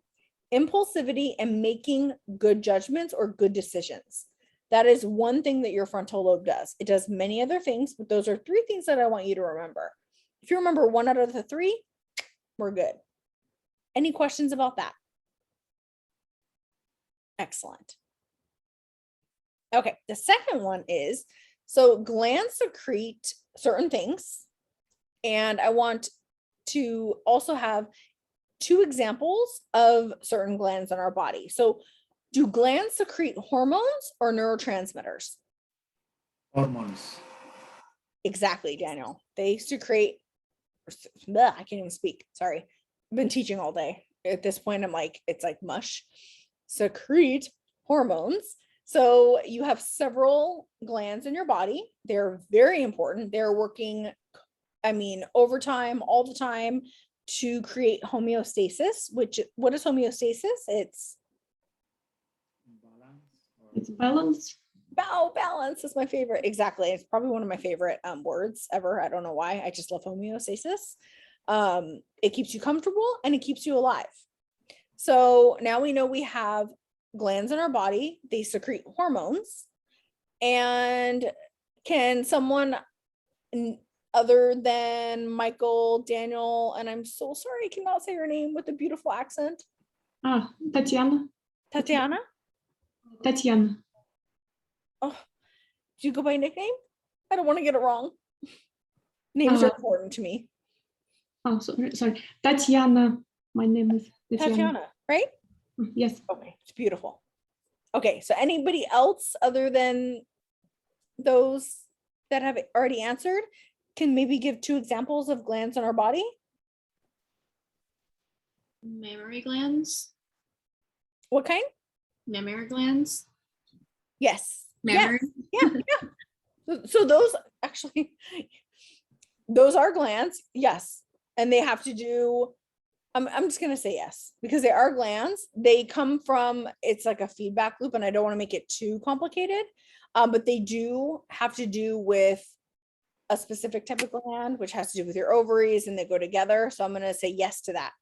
A: impulsivity, and making good judgments or good decisions. That is one thing that your frontal lobe does. It does many other things, but those are 3 things that I want you to remember. If you remember 1 out of the 3, we're good. Any questions about that? Excellent. Okay, the second one is, so glands secrete certain things, and I want to also have 2 examples of certain glands in our body. So do glands secrete hormones or neurotransmitters?
C: Hormones.
A: Exactly, Daniel. They secrete, I can't even speak. Sorry. I've been teaching all day. At this point, I'm like, it's like mush. Secrete hormones. So you have several glands in your body. They're very important. They're working, I mean, overtime, all the time to create homeostasis, what is homeostasis? It's
B: Balance.
A: Balance is my favorite. Exactly. It's probably one of my favorite words ever. I don't know why. I just love homeostasis. It keeps you comfortable and it keeps you alive. So now we know we have glands in our body. They secrete hormones. And can someone other than Michael, Daniel, and I'm so sorry I cannot say your name with a beautiful accent.
B: Tatiana.
A: Tatiana?
B: Tatiana.
A: Oh, do you go by nickname? I don't want to get it wrong. Names are important to me.
B: Oh, sorry. Tatiana. My name is Tatiana.
A: Tatiana, right?
B: Yes.
A: Okay, it's beautiful. Okay, so anybody else other than those that have already answered can maybe give 2 examples of glands in our body?
E: Mammary glands.
A: What kind?
E: Mammary glands.
A: Yes.
E: Mammary.
A: Yes. Yeah. So those actually, those are glands. Yes. And they have to do, I'm just going to say yes, because they are glands. They come from, it's like a feedback loop, and I don't want to make it too complicated, but they do have to do with a specific type of gland, which has to do with your ovaries, and they go together. So I'm going to say yes to that.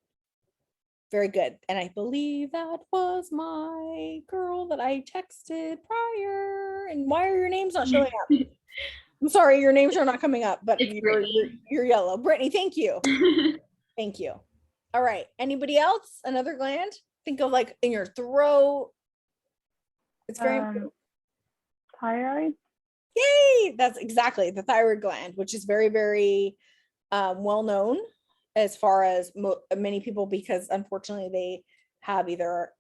A: Very good. And I believe that was my girl that I texted prior. And why are your names not showing up? I'm sorry, your names are not coming up, but
E: It's
A: you're yellow. Brittany, thank you. Thank you. All right. Anybody else? Another gland? Think of like in your throat. It's very important.
F: Thyroid.
A: Yay! That's exactly the thyroid gland, which is very, very well known as far as many people, because unfortunately they have either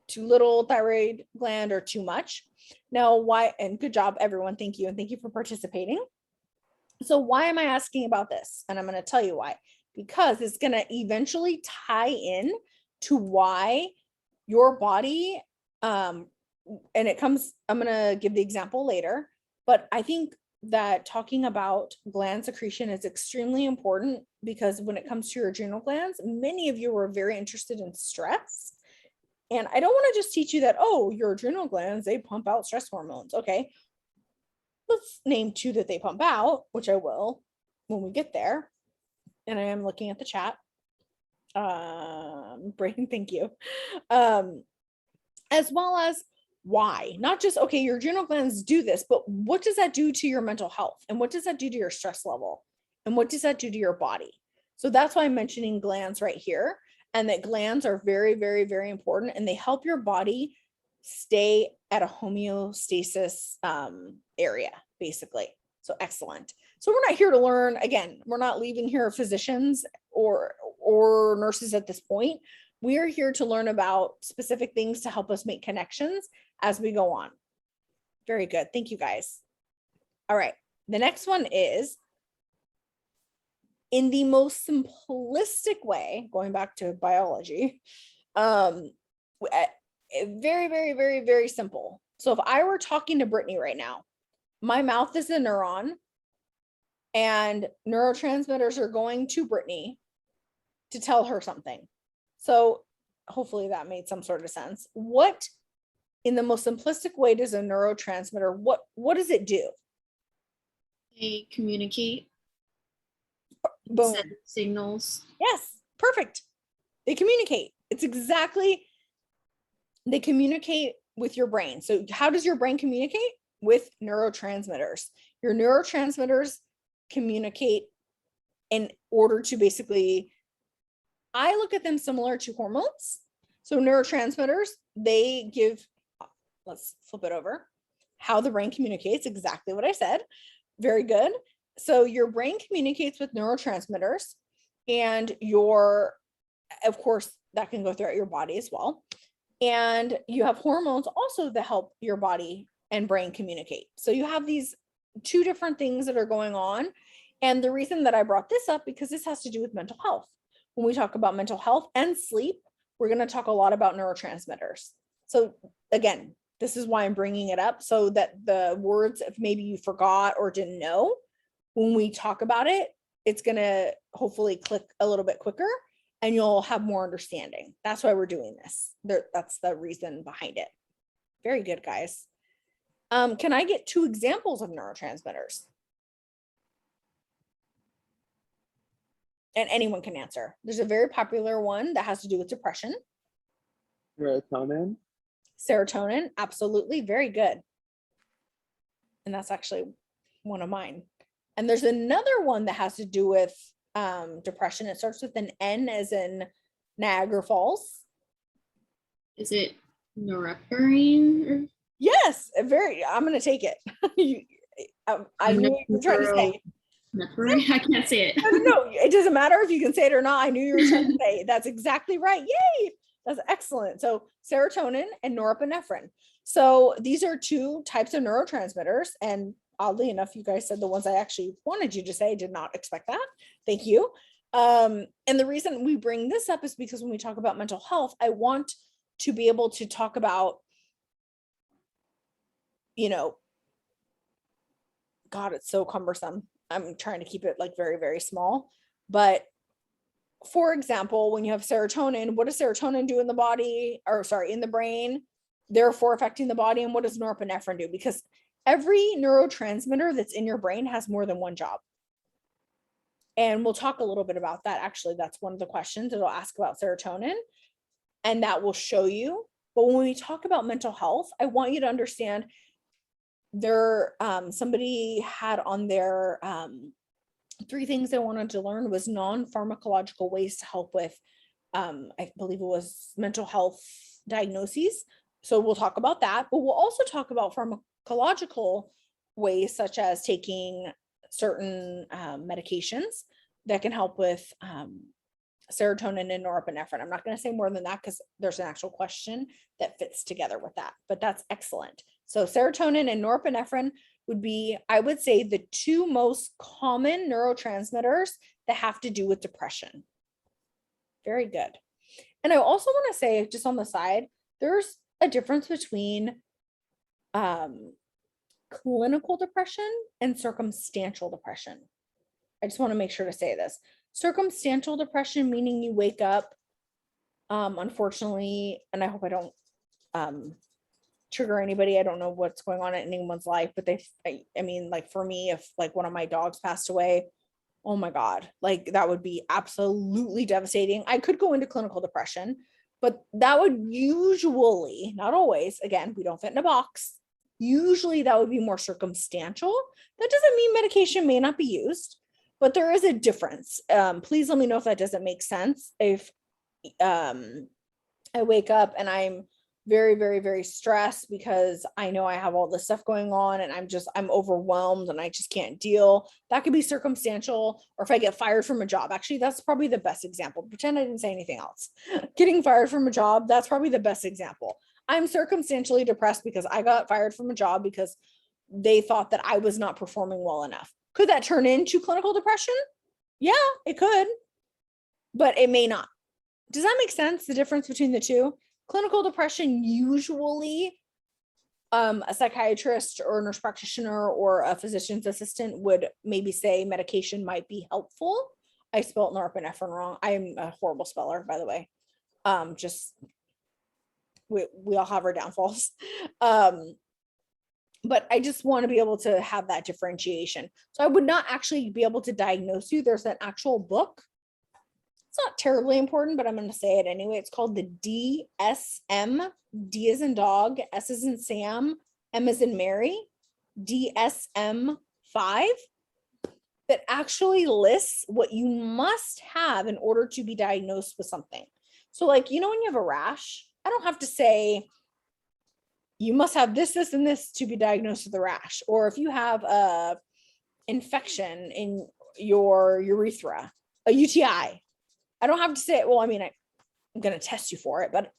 A: too little thyroid gland or too much. Now, why? And good job, everyone. Thank you. And thank you for participating. So why am I asking about this? And I'm going to tell you why. Because it's going to eventually tie in to why your body, and it comes, I'm going to give the example later, but I think that talking about gland secretion is extremely important, because when it comes to your adrenal glands, many of you are very interested in stress. And I don't want to just teach you that, oh, your adrenal glands, they pump out stress hormones. Okay. Let's name 2 that they pump out, which I will when we get there. And I am looking at the chat. Brain, thank you. As well as why, not just, okay, your adrenal glands do this, but what does that do to your mental health? And what does that do to your stress level? And what does that do to your body? So that's why I'm mentioning glands right here, and that glands are very, very, very important, and they help your body stay at a homeostasis area, basically. So excellent. So we're not here to learn, again, we're not leaving here physicians or nurses at this point. We are here to learn about specific things to help us make connections as we go on. Very good. Thank you, guys. All right. The next one is, in the most simplistic way, going back to biology, very, very, very, very simple. So if I were talking to Brittany right now, my mouth is a neuron, and neurotransmitters are going to Brittany to tell her something. So hopefully that made some sort of sense. What, in the most simplistic way, does a neurotransmitter, what does it do?
E: They communicate.
A: Boom.
E: Send signals.
A: Yes, perfect. They communicate. It's exactly, they communicate with your brain. So how does your brain communicate? With neurotransmitters. Your neurotransmitters communicate in order to basically, I look at them similar to hormones. So neurotransmitters, they give, let's flip it over, how the brain communicates, exactly what I said. Very good. So your brain communicates with neurotransmitters, and of course, that can go throughout your body as well. And you have hormones also that help your body and brain communicate. So you have these 2 different things that are going on. And the reason that I brought this up, because this has to do with mental health. When we talk about mental health and sleep, we're going to talk a lot about neurotransmitters. So again, this is why I'm bringing it up, so that the words, if maybe you forgot or didn't know, when we talk about it, it's going to hopefully click a little bit quicker, and you'll have more understanding. That's why we're doing this. That's the reason behind it. Very good, guys. Can I get 2 examples of neurotransmitters? And anyone can answer. There's a very popular one that has to do with depression.
F: Serotonin.
A: Serotonin, absolutely, very good. And that's actually one of mine. And there's another one that has to do with depression. It starts with an N, as in Niagara Falls.
E: Is it norepinephrine?
A: Yes, I'm gonna take it. I knew what you were trying to say.
E: I can't say it.
A: No, it doesn't matter if you can say it or not. I knew you were trying to say it. That's exactly right. Yay! That's excellent. So serotonin and norepinephrine. So these are two types of neurotransmitters. And oddly enough, you guys said the ones I actually wanted you to say. I did not expect that. Thank you. And the reason we bring this up is because when we talk about mental health, I want to be able to talk about, God, it's so cumbersome. I'm trying to keep it like very, very small. But for example, when you have serotonin, what does serotonin do in the body, or sorry, in the brain, therefore affecting the body? And what does norepinephrine do? Because every neurotransmitter that's in your brain has more than one job. And we'll talk a little bit about that. Actually, that's one of the questions it'll ask about serotonin, and that will show you. But when we talk about mental health, I want you to understand somebody had on their 3 things they wanted to learn was non-pharmacological ways to help with, I believe it was mental health diagnoses. So we'll talk about that, but we'll also talk about pharmacological ways, such as taking certain medications that can help with serotonin and norepinephrine. I'm not going to say more than that because there's an actual question that fits together with that, but that's excellent. So serotonin and norepinephrine would be, I would say, the 2 most common neurotransmitters that have to do with depression. Very good. And I also want to say, just on the side, there's a difference between clinical depression and circumstantial depression. I just want to make sure to say this. Circumstantial depression, meaning you wake up, unfortunately, and I hope I don't trigger anybody. I don't know what's going on in anyone's life, but I mean, like for me, if like one of my dogs passed away, oh my God, like that would be absolutely devastating. I could go into clinical depression, but that would usually, not always, again, we don't fit in a box. Usually that would be more circumstantial. That doesn't mean medication may not be used, but there is a difference. Please let me know if that doesn't make sense. If I wake up and I'm very, very, very stressed because I know I have all this stuff going on and I'm overwhelmed and I just can't deal. That could be circumstantial. Or if I get fired from a job, actually, that's probably the best example. Pretend I didn't say anything else. Getting fired from a job, that's probably the best example. I'm circumstantially depressed because I got fired from a job because they thought that I was not performing well enough. Could that turn into clinical depression? Yeah, it could, but it may not. Does that make sense? The difference between the two? Clinical depression, usually a psychiatrist or a nurse practitioner or a physician's assistant would maybe say medication might be helpful. I spelled norepinephrine wrong. I'm a horrible speller, by the way. Just we all have our downfalls. But I just want to be able to have that differentiation. So I would not actually be able to diagnose you. There's an actual book. It's not terribly important, but I'm going to say it anyway. It's called the DSM, D as in dog, S as in Sam, M as in Mary, DSM-5, that actually lists what you must have in order to be diagnosed with something. So like, when you have a rash, I don't have to say, you must have this, this, and this to be diagnosed with a rash. Or if you have a infection in your urethra, a UTI, I don't have to say, well, I mean, I'm going to test you for it, but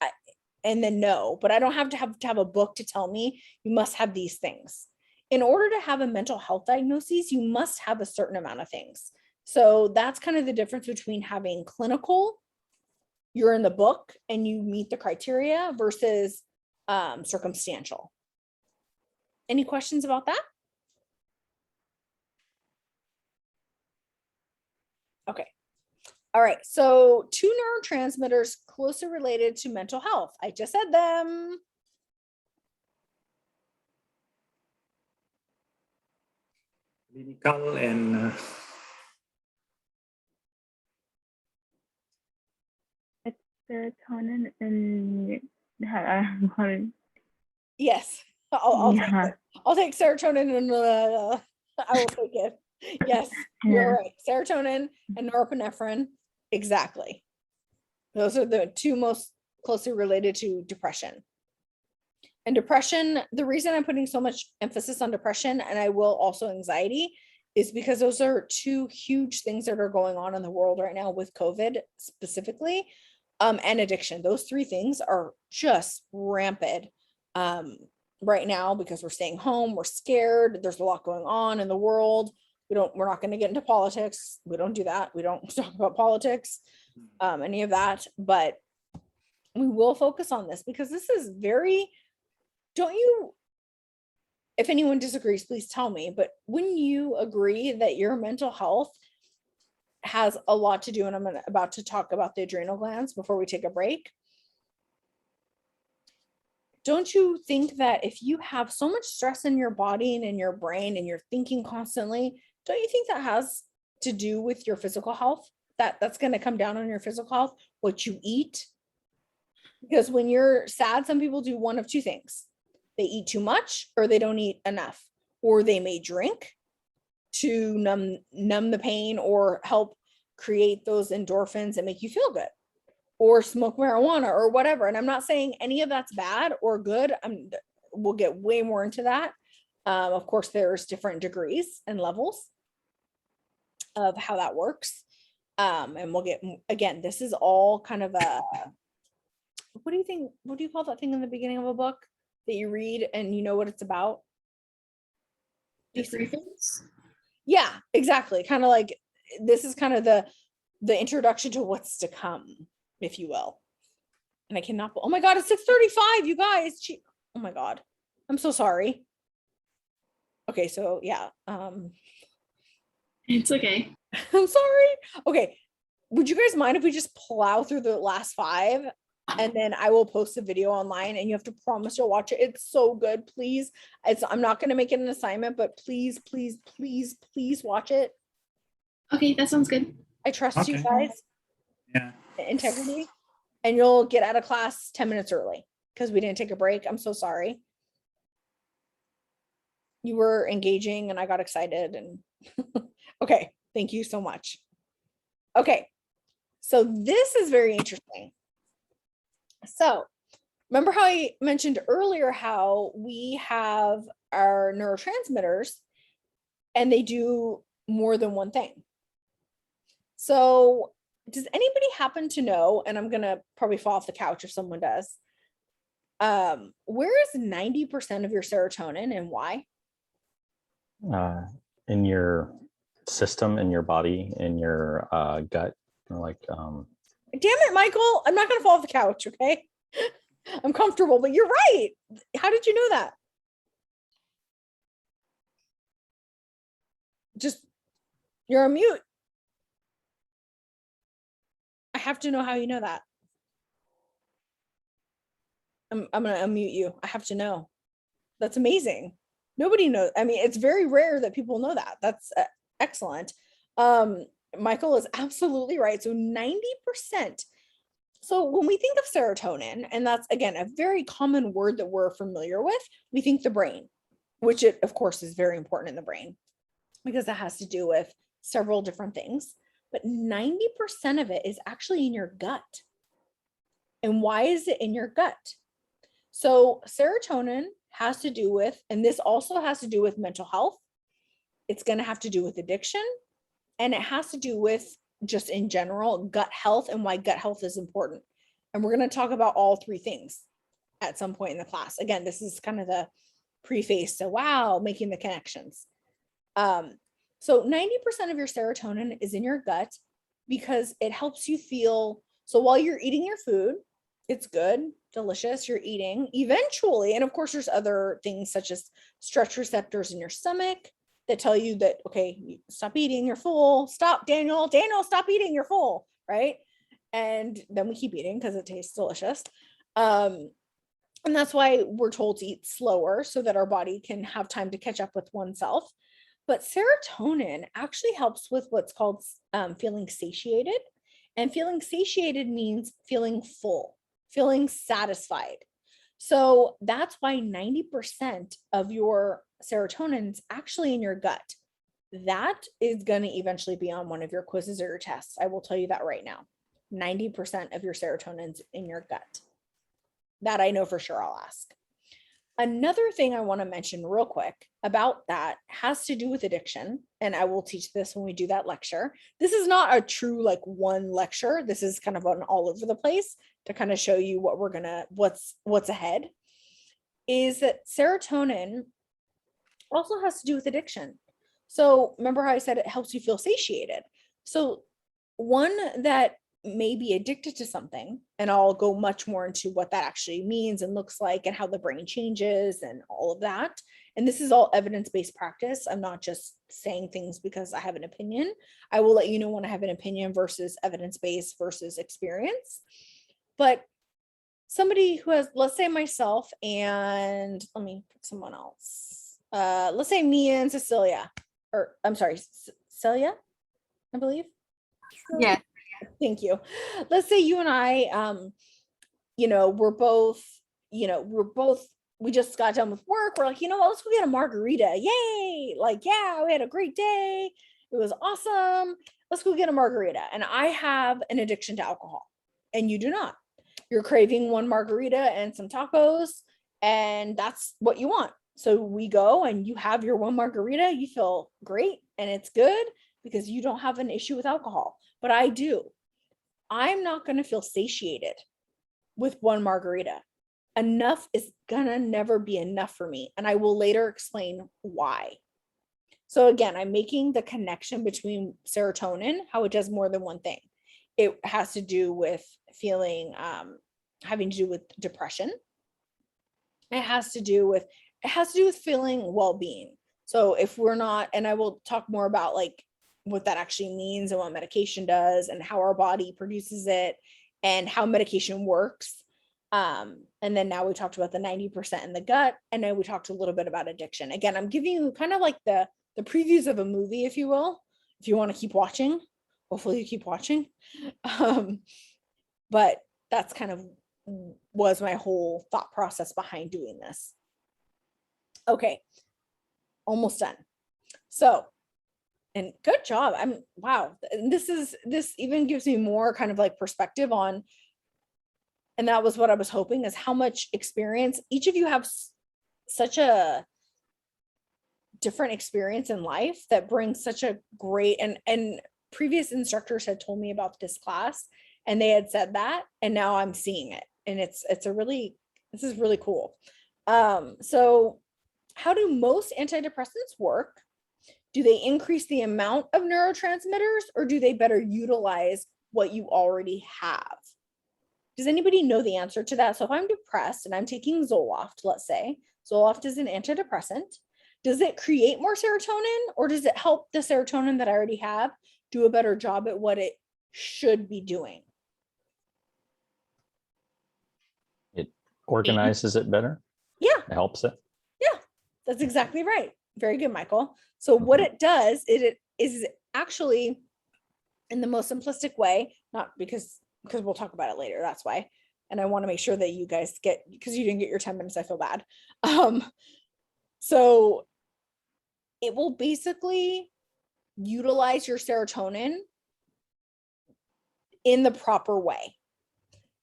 A: and then no, but I don't have to have a book to tell me you must have these things. In order to have a mental health diagnosis, you must have a certain amount of things. So that's kind of the difference between having clinical, you're in the book and you meet the criteria, versus circumstantial. Any questions about that? Okay. All right. So 2 neurotransmitters closely related to mental health. I just said them.
C: Clinical and
F: It's serotonin and
A: Yes. I'll take
F: yeah.
A: it. I'll take serotonin and I will take it. Yes, you're right. Serotonin and norepinephrine. Exactly. Those are the 2 most closely related to depression. And depression, the reason I'm putting so much emphasis on depression, and I will also anxiety, is because those are two huge things that are going on in the world right now with COVID specifically, and addiction. Those three things are just rampant right now because we're staying home, we're scared, there's a lot going on in the world. We're not going to get into politics. We don't do that. We don't talk about politics, any of that, but we will focus on this because this is very, don't you, if anyone disagrees, please tell me, but wouldn't you agree that your mental health has a lot to do, and I'm about to talk about the adrenal glands before we take a break. Don't you think that if you have so much stress in your body and in your brain and you're thinking constantly, don't you think that has to do with your physical health? That's going to come down on your physical health, what you eat. Because when you're sad, some people do one of two things. They eat too much or they don't eat enough, or they may drink to numb the pain or help create those endorphins that make you feel good, or smoke marijuana or whatever. And I'm not saying any of that's bad or good. We'll get way more into that. Of course, there's different degrees and levels of how that works. And we'll get, again, this is all kind of a, what do you think? What do you call that thing in the beginning of a book that you read and you know what it's about?
E: The three things.
A: Yeah, exactly. Kind of like, this is kind of the introduction to what's to come, if you will. And I cannot, oh my God, it's 6:35, you guys. Oh my God. I'm so sorry. Okay, so yeah.
E: It's okay.
A: I'm sorry. Okay. Would you guys mind if we just plow through the last 5 and then I will post a video online and you have to promise you'll watch it. It's so good. Please. I'm not going to make it an assignment, but please, please, please, please watch it.
E: Okay, that sounds good.
A: I trust you
C: Okay.
A: guys.
C: Yeah.
A: Integrity. And you'll get out of class 10 minutes early because we didn't take a break. I'm so sorry. You were engaging and I got excited and okay, thank you so much. Okay, so this is very interesting. So remember how I mentioned earlier how we have our neurotransmitters and they do more than one thing. So does anybody happen to know, and I'm gonna probably fall off the couch if someone does, where is 90% of your serotonin and why?
D: In your system, in your body, in your gut, or like
A: Damn it, Michael, I'm not gonna fall off the couch, okay? I'm comfortable, but you're right. How did you know that? Just, you're on mute. I have to know how you know that. I'm gonna unmute you. I have to know. That's amazing. Nobody knows. I mean, it's very rare that people know that. That's excellent. Michael is absolutely right. So 90%. So when we think of serotonin, and that's again a very common word that we're familiar with, we think the brain, which it of course is very important in the brain because it has to do with several different things. But 90% of it is actually in your gut. And why is it in your gut? So serotonin has to do with, and this also has to do with mental health. It's going to have to do with addiction, and it has to do with just in general gut health and why gut health is important. And we're going to talk about all three things at some point in the class. Again, this is kind of the preface. So wow, making the connections. So 90% of your serotonin is in your gut because it helps you feel, so while you're eating your food, it's good, delicious, you're eating eventually. And of course, there's other things such as stretch receptors in your stomach that tell you that, okay, stop eating, you're full. Stop, Daniel, stop eating, you're full, right? And then we keep eating because it tastes delicious. And that's why we're told to eat slower so that our body can have time to catch up with oneself. But serotonin actually helps with what's called feeling satiated. And feeling satiated means feeling full, feeling satisfied. So that's why 90% of your serotonin is actually in your gut. That is going to eventually be on one of your quizzes or your tests. I will tell you that right now. 90% of your serotonin's in your gut. That I know for sure. I'll ask. Another thing I want to mention real quick about that has to do with addiction. And I will teach this when we do that lecture. This is not a true like one lecture. This is kind of an all over the place to kind of show you what we're gonna, what's ahead. Is that serotonin also has to do with addiction. So remember how I said it helps you feel satiated. So one that may be addicted to something, and I'll go much more into what that actually means and looks like and how the brain changes and all of that. And this is all evidence-based practice. I'm not just saying things because I have an opinion. I will let you know when I have an opinion versus evidence-based versus experience. But somebody who has, let's say myself, and let me put someone else. Let's say me and Cecilia, or I'm sorry, Celia, I believe.
E: Yeah.
A: Thank you. Let's say you and I, we're both, we just got done with work. We're like, you know what, let's go get a margarita. Yay. Like, yeah, we had a great day. It was awesome. Let's go get a margarita. And I have an addiction to alcohol and you do not. You're craving one margarita and some tacos, and that's what you want. So we go and you have your one margarita, you feel great and it's good because you don't have an issue with alcohol, but I do. I'm not going to feel satiated with one margarita. Enough is gonna never be enough for me. And I will later explain why. So again, I'm making the connection between serotonin, how it does more than one thing. It has to do with feeling, having to do with depression. It has to do with feeling well-being. So if we're not, and I will talk more about like what that actually means and what medication does and how our body produces it and how medication works. And then now we talked about the 90% in the gut, and then we talked a little bit about addiction. Again, I'm giving you kind of like the previews of a movie, if you will, if you want to keep watching. Hopefully you keep watching. But that's kind of was my whole thought process behind doing this. Okay, almost done. So, and good job. Wow. This even gives me more kind of like perspective on, and that was what I was hoping, is how much experience each of you have, such a different experience in life that brings such a great, and previous instructors had told me about this class and they had said that, and now I'm seeing it. And this is really cool. So how do most antidepressants work? Do they increase the amount of neurotransmitters, or do they better utilize what you already have? Does anybody know the answer to that? So if I'm depressed and I'm taking Zoloft, let's say, Zoloft is an antidepressant. Does it create more serotonin, or does it help the serotonin that I already have do a better job at what it should be doing?
D: It organizes it better.
A: Yeah.
D: It helps it.
A: Yeah, that's exactly right. Very good, Michael. So what it does, it is actually, in the most simplistic way, not because we'll talk about it later, that's why. And I want to make sure that you guys get, because you didn't get your 10 minutes, I feel bad. So it will basically utilize your serotonin in the proper way.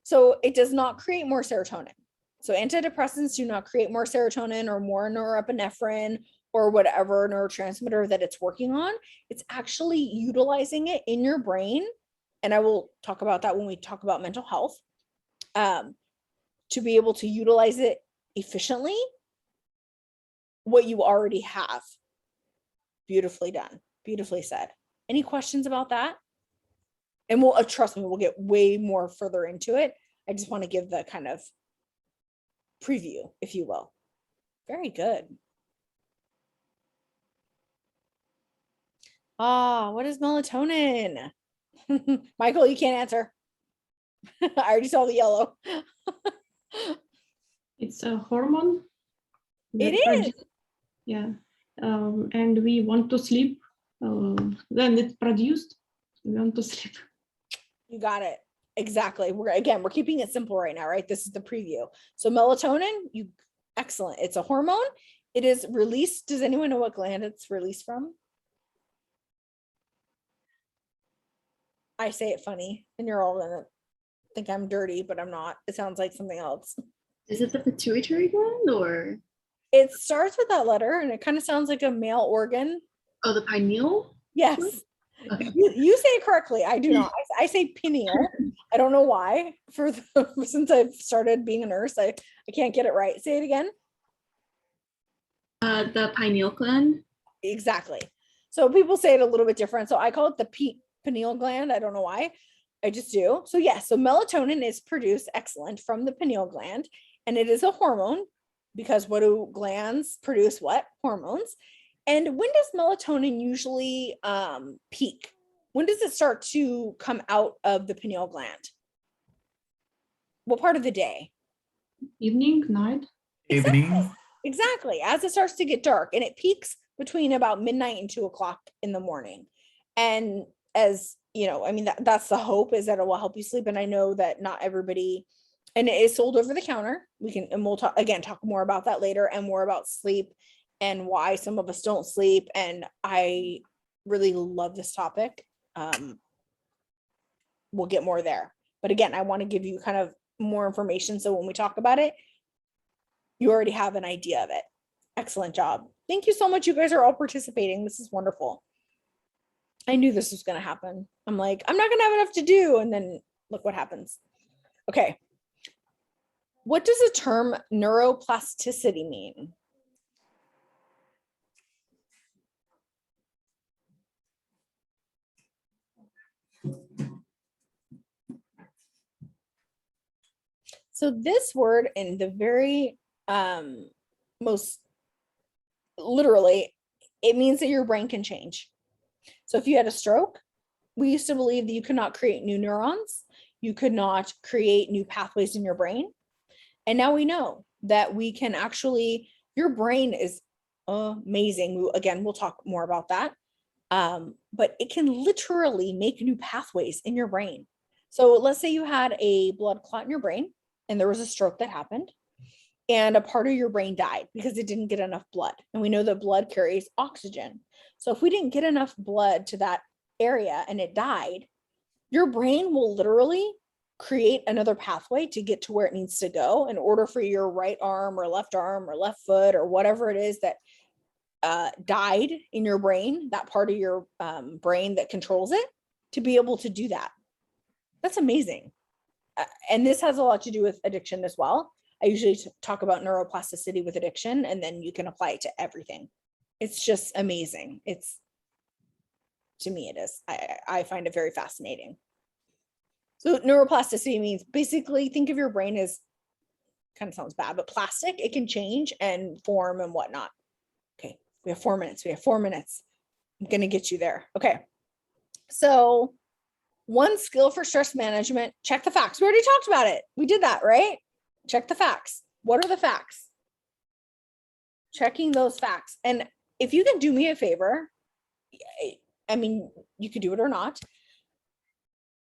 A: So it does not create more serotonin. So antidepressants do not create more serotonin or more norepinephrine or whatever neurotransmitter that it's working on. It's actually utilizing it in your brain. And I will talk about that when we talk about mental health, to be able to utilize it efficiently, what you already have. Beautifully done. Beautifully said. Any questions about that? And we'll, trust me, we'll get way more further into it. I just want to give the kind of preview, if you will. Very good. What is melatonin? Michael, you can't answer. I already saw the yellow.
B: It's a hormone.
A: It
B: that
A: is.
B: Yeah. And we want to sleep. Then it's produced. We want to sleep.
A: You got it. Exactly. We're keeping it simple right now, right? This is the preview. So melatonin, excellent. It's a hormone. It is released. Does anyone know what gland it's released from? I say it funny and you're all gonna think I'm dirty, but I'm not. It sounds like something else.
E: Is it the pituitary gland or
A: It starts with that letter and it kind of sounds like a male organ.
E: oh the pineal?
A: Yes.
E: Okay.
A: You say it correctly. I do not. I say pineal. I don't know why. Since I've started being a nurse, I can't get it right. Say it again.
E: The pineal gland.
A: Exactly. So people say it a little bit different. So I call it the pineal gland. I don't know why. I just do. So yes, so melatonin is produced excellent from the pineal gland, and it is a hormone because what do glands produce? What hormones? And when does melatonin usually peak? When does it start to come out of the pineal gland? What part of the day?
B: Evening, night.
C: Evening.
A: Exactly. As it starts to get dark, and it peaks between about midnight and 2 o'clock in the morning. And as you know, I mean, that's the hope, is that it will help you sleep. And I know that not everybody, and it is sold over the counter. And we'll talk more about that later, and more about sleep and why some of us don't sleep. And I really love this topic. We'll get more there. But again, I want to give you kind of more information, so when we talk about it, you already have an idea of it. Excellent job. Thank you so much. You guys are all participating. This is wonderful. I knew this was going to happen. I'm like, I'm not going to have enough to do. And then look what happens. Okay. What does the term neuroplasticity mean? So this word, in the very most literally, it means that your brain can change. So if you had a stroke, we used to believe that you could not create new neurons, you could not create new pathways in your brain. And now we know that we can actually, your brain is amazing. Again, we'll talk more about that. But it can literally make new pathways in your brain. So let's say you had a blood clot in your brain and there was a stroke that happened, and a part of your brain died because it didn't get enough blood. And we know that blood carries oxygen. So if we didn't get enough blood to that area and it died, your brain will literally create another pathway to get to where it needs to go in order for your right arm or left foot or whatever it is that died in your brain, that part of your brain that controls it, to be able to do that. That's amazing. And this has a lot to do with addiction as well. I usually talk about neuroplasticity with addiction, and then you can apply it to everything. It's just amazing. To me, it is. I find it very fascinating. So neuroplasticity means basically think of your brain as, kind of sounds bad, but plastic. It can change and form and whatnot. Okay, we have 4 minutes. I'm going to get you there. Okay. So one skill for stress management, check the facts. We already talked about it. We did that, right? Check the facts. What are the facts? Checking those facts. And if you can do me a favor, I mean, you could do it or not.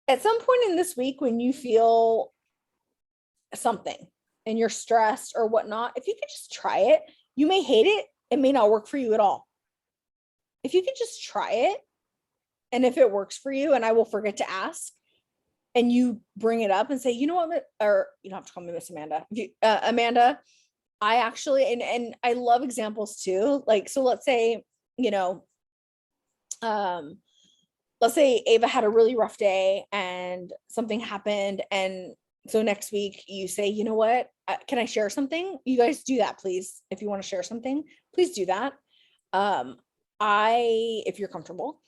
A: At some point in this week, when you feel something and you're stressed or whatnot, if you could just try it, you may hate it. It may not work for you at all. If you could just try it, and if it works for you, and I will forget to ask, and you bring it up and say, you know what, or you don't have to call me Miss Amanda. Amanda, I actually, and I love examples too. Like, so let's say, let's say Ava had a really rough day and something happened. And so next week you say, you know what, can I share something? You guys do that, please. If you want to share something, please do that. If you're comfortable,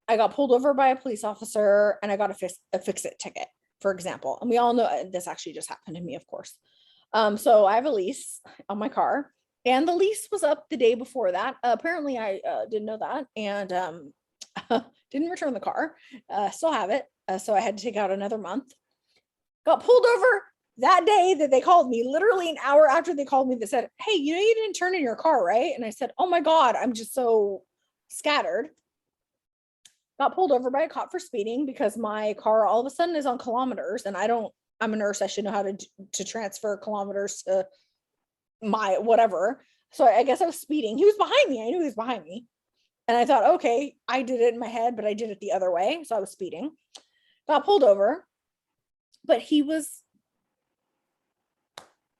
A: I got pulled over by a police officer and I got a fix-it ticket, for example. And we all know this actually just happened to me, of course. So I have a lease on my car, and the lease was up the day before that. Apparently I didn't know that, and didn't return the car. Still have it. So I had to take out another month. Got pulled over that day that they called me, literally an hour after they called me. They said, hey, you didn't turn in your car, right? And I said, oh my God, I'm just so scattered. Got pulled over by a cop for speeding because my car all of a sudden is on kilometers, and I'm a nurse. I should know how to transfer kilometers to my whatever. So I guess I was speeding. He was behind me. I knew he was behind me. And I thought, okay, I did it in my head, but I did it the other way. So I was speeding. Got pulled over. But he was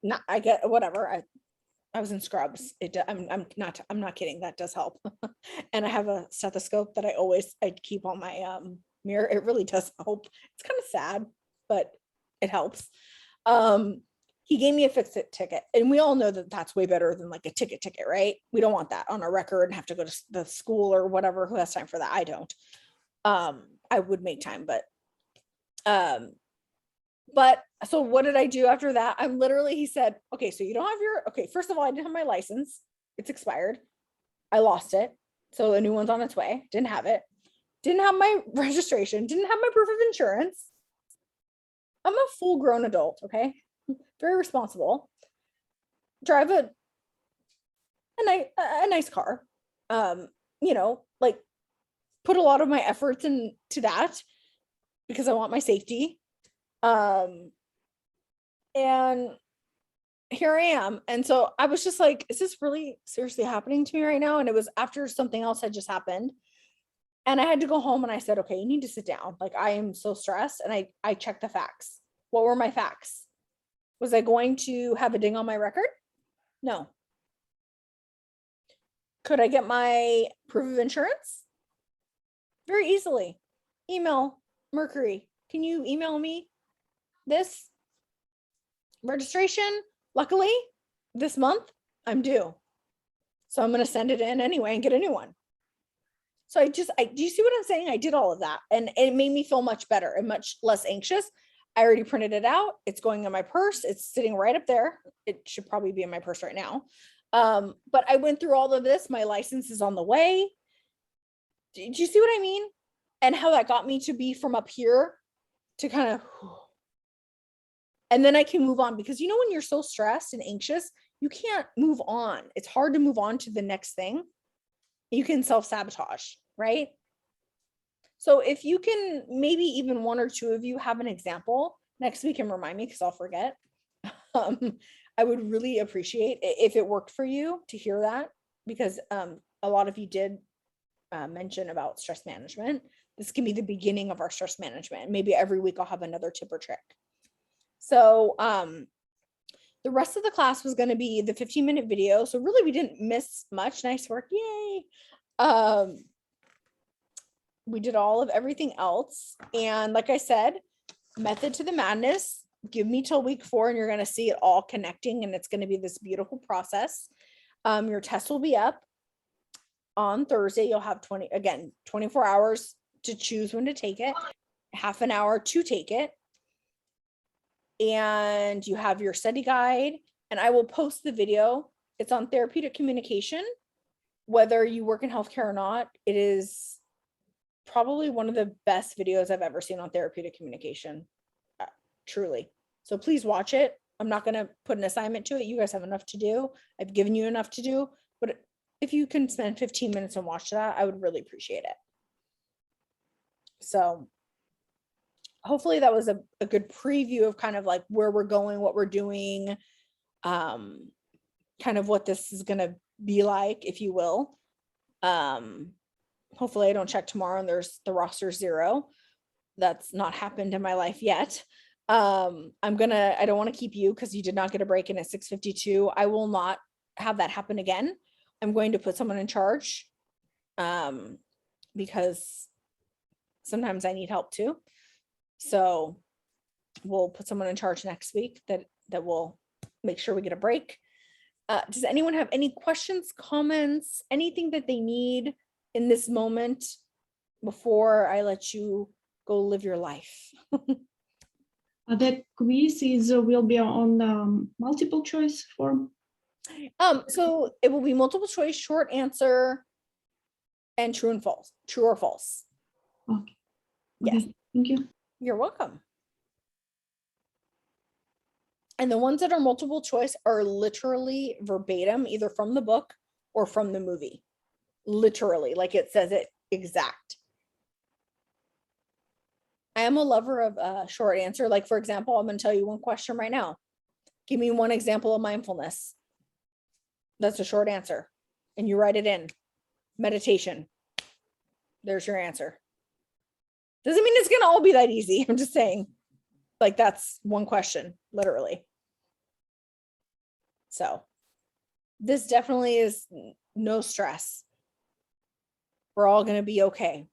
A: not, I get whatever. I was in scrubs. I'm not kidding. That does help. And I have a stethoscope that I keep on my mirror. It really does help. It's kind of sad, but it helps. He gave me a fix-it ticket, and we all know that that's way better than like a ticket, right? We don't want that on our record and have to go to the school or whatever. Who has time for that? I don't. I would make time, but so what did I do after that? I'm literally, he said, okay, so you don't have okay, first of all, I didn't have my license. It's expired. I lost it. So a new one's on its way. Didn't have it. Didn't have my registration. Didn't have my proof of insurance. I'm a full grown adult. Okay. Very responsible. Drive a nice car. Like put a lot of my efforts into that because I want my safety. And here I am. And so I was just like, is this really seriously happening to me right now? And it was after something else had just happened. And I had to go home and I said, okay, you need to sit down. Like I am so stressed. And I checked the facts. What were my facts? Was I going to have a ding on my record? No. Could I get my proof of insurance? Very easily. Email Mercury. Can you email me this registration? Luckily, this month I'm due. So I'm going to send it in anyway and get a new one. So do you see what I'm saying? I did all of that and it made me feel much better and much less anxious. I already printed it out. It's going in my purse. It's sitting right up there. It should probably be in my purse right now. But I went through all of this. My license is on the way. Did you see what I mean? And how that got me to be from up here to kind of, and then I can move on because when you're so stressed and anxious, you can't move on. It's hard to move on to the next thing. You can self-sabotage, right? So if you can, maybe even one or two of you have an example next week and remind me because I'll forget. I would really appreciate if it worked for you to hear that because a lot of you did mention about stress management. This can be the beginning of our stress management. Maybe every week I'll have another tip or trick. So the rest of the class was going to be the 15-minute video. So really we didn't miss much. Nice work. Yay. We did all of everything else. And like I said, method to the madness, give me till week 4 and you're going to see it all connecting and it's going to be this beautiful process. Your test will be up on Thursday. You'll have 24 hours to choose when to take it, half an hour to take it. And you have your study guide and I will post the video. It's on therapeutic communication. Whether you work in healthcare or not, it is probably one of the best videos I've ever seen on therapeutic communication, truly. So please watch it. I'm not going to put an assignment to it. You guys have enough to do. I've given you enough to do, but if you can spend 15 minutes and watch that, I would really appreciate it. So hopefully that was a good preview of kind of like where we're going, what we're doing, kind of what this is going to be like, if you will. Hopefully I don't check tomorrow and there's the roster 0. That's not happened in my life yet. I don't want to keep you because you did not get a break in at 6:52. I will not have that happen again. I'm going to put someone in charge because sometimes I need help too. So we'll put someone in charge next week that will make sure we get a break. Does anyone have any questions, comments, anything that they need in this moment before I let you go live your life?
B: The quiz will be on multiple choice form.
A: So it will be multiple choice, short answer, and true or false.
B: Okay.
A: Yes.
B: Thank you.
A: You're welcome. And the ones that are multiple choice are literally verbatim, either from the book or from the movie. Literally, like it says it exact. I am a lover of short answer. Like, for example, I'm going to tell you one question right now. Give me one example of mindfulness. That's a short answer. And you write it in. Meditation. There's your answer. Doesn't mean it's going to all be that easy. I'm just saying, like, that's one question, literally. So this definitely is no stress. We're all going to be okay.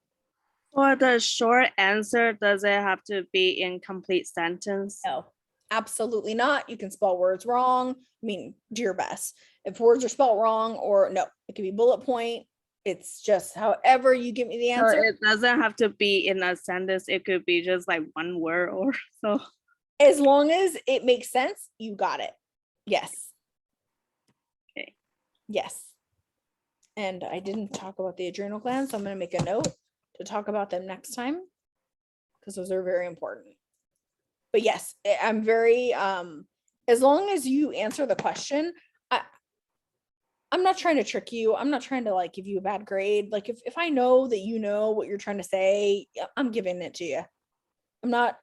G: For the short answer, does it have to be in complete sentence?
A: No, absolutely not. You can spell words wrong. I mean, do your best. If words are spelled wrong, or no, it could be bullet point. It's just however you give me the
G: So
A: answer.
G: it doesn't have to be in a sentence. It could be just like one word or so.
A: As long as it makes sense, you got it. Yes.
G: Okay.
A: Yes. And I didn't talk about the adrenal glands, so I'm going to make a note to talk about them next time because those are very important. But yes, I'm very as long as you answer the question, I'm not trying to trick you. I'm not trying to like give you a bad grade. Like if I know that you know what you're trying to say, I'm giving it to you. I'm not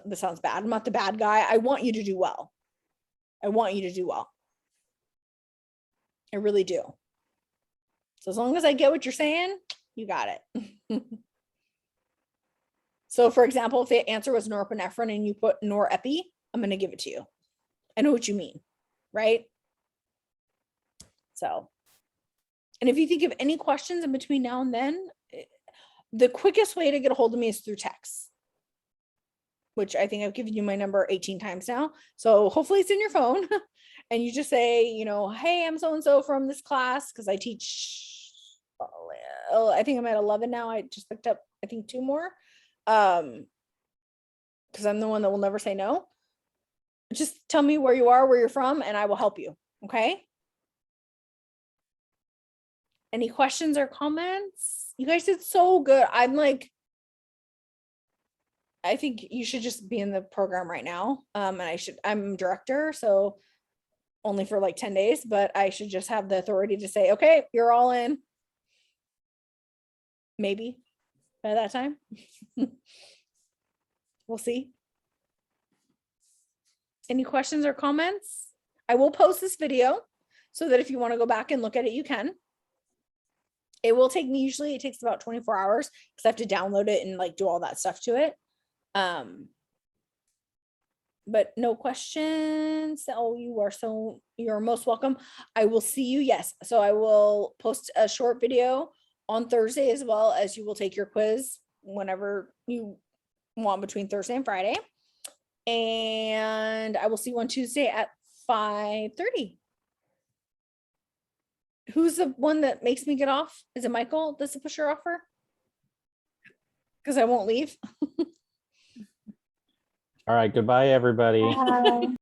A: this sounds bad. I'm not the bad guy. I want you to do well. I want you to do well. I really do. So as long as I get what you're saying, you got it. So for example, if the answer was norepinephrine and you put norepi, I'm going to give it to you. I know what you mean, right? So, and if you think of any questions in between now and then, the quickest way to get a hold of me is through text, which I think I've given you my number 18 times now. So hopefully it's in your phone and you just say, you know, hey, I'm so-and-so from this class. Cause I teach, I think I'm at 11 now. I just picked up, I think 2 more. Cause I'm the one that will never say no. Just tell me where you are, where you're from, and I will help you. Okay. Any questions or comments? You guys did so good. I'm like, I think you should just be in the program right now. And I'm director, so only for like 10 days, but I should just have the authority to say, okay, you're all in. Maybe by that time. We'll see. Any questions or comments? I will post this video so that if you want to go back and look at it, you can. It will take me, usually it takes about 24 hours because I have to download it and like do all that stuff to it. But no questions. Oh, you're most welcome. I will see you. Yes. So I will post a short video on Thursday as well as you will take your quiz whenever you want between Thursday and Friday. And I will see you on Tuesday at 5:30. Who's the one that makes me get off? Is it Michael? Does the pusher offer? Because I won't leave.
D: All right. Goodbye, everybody.
F: Bye.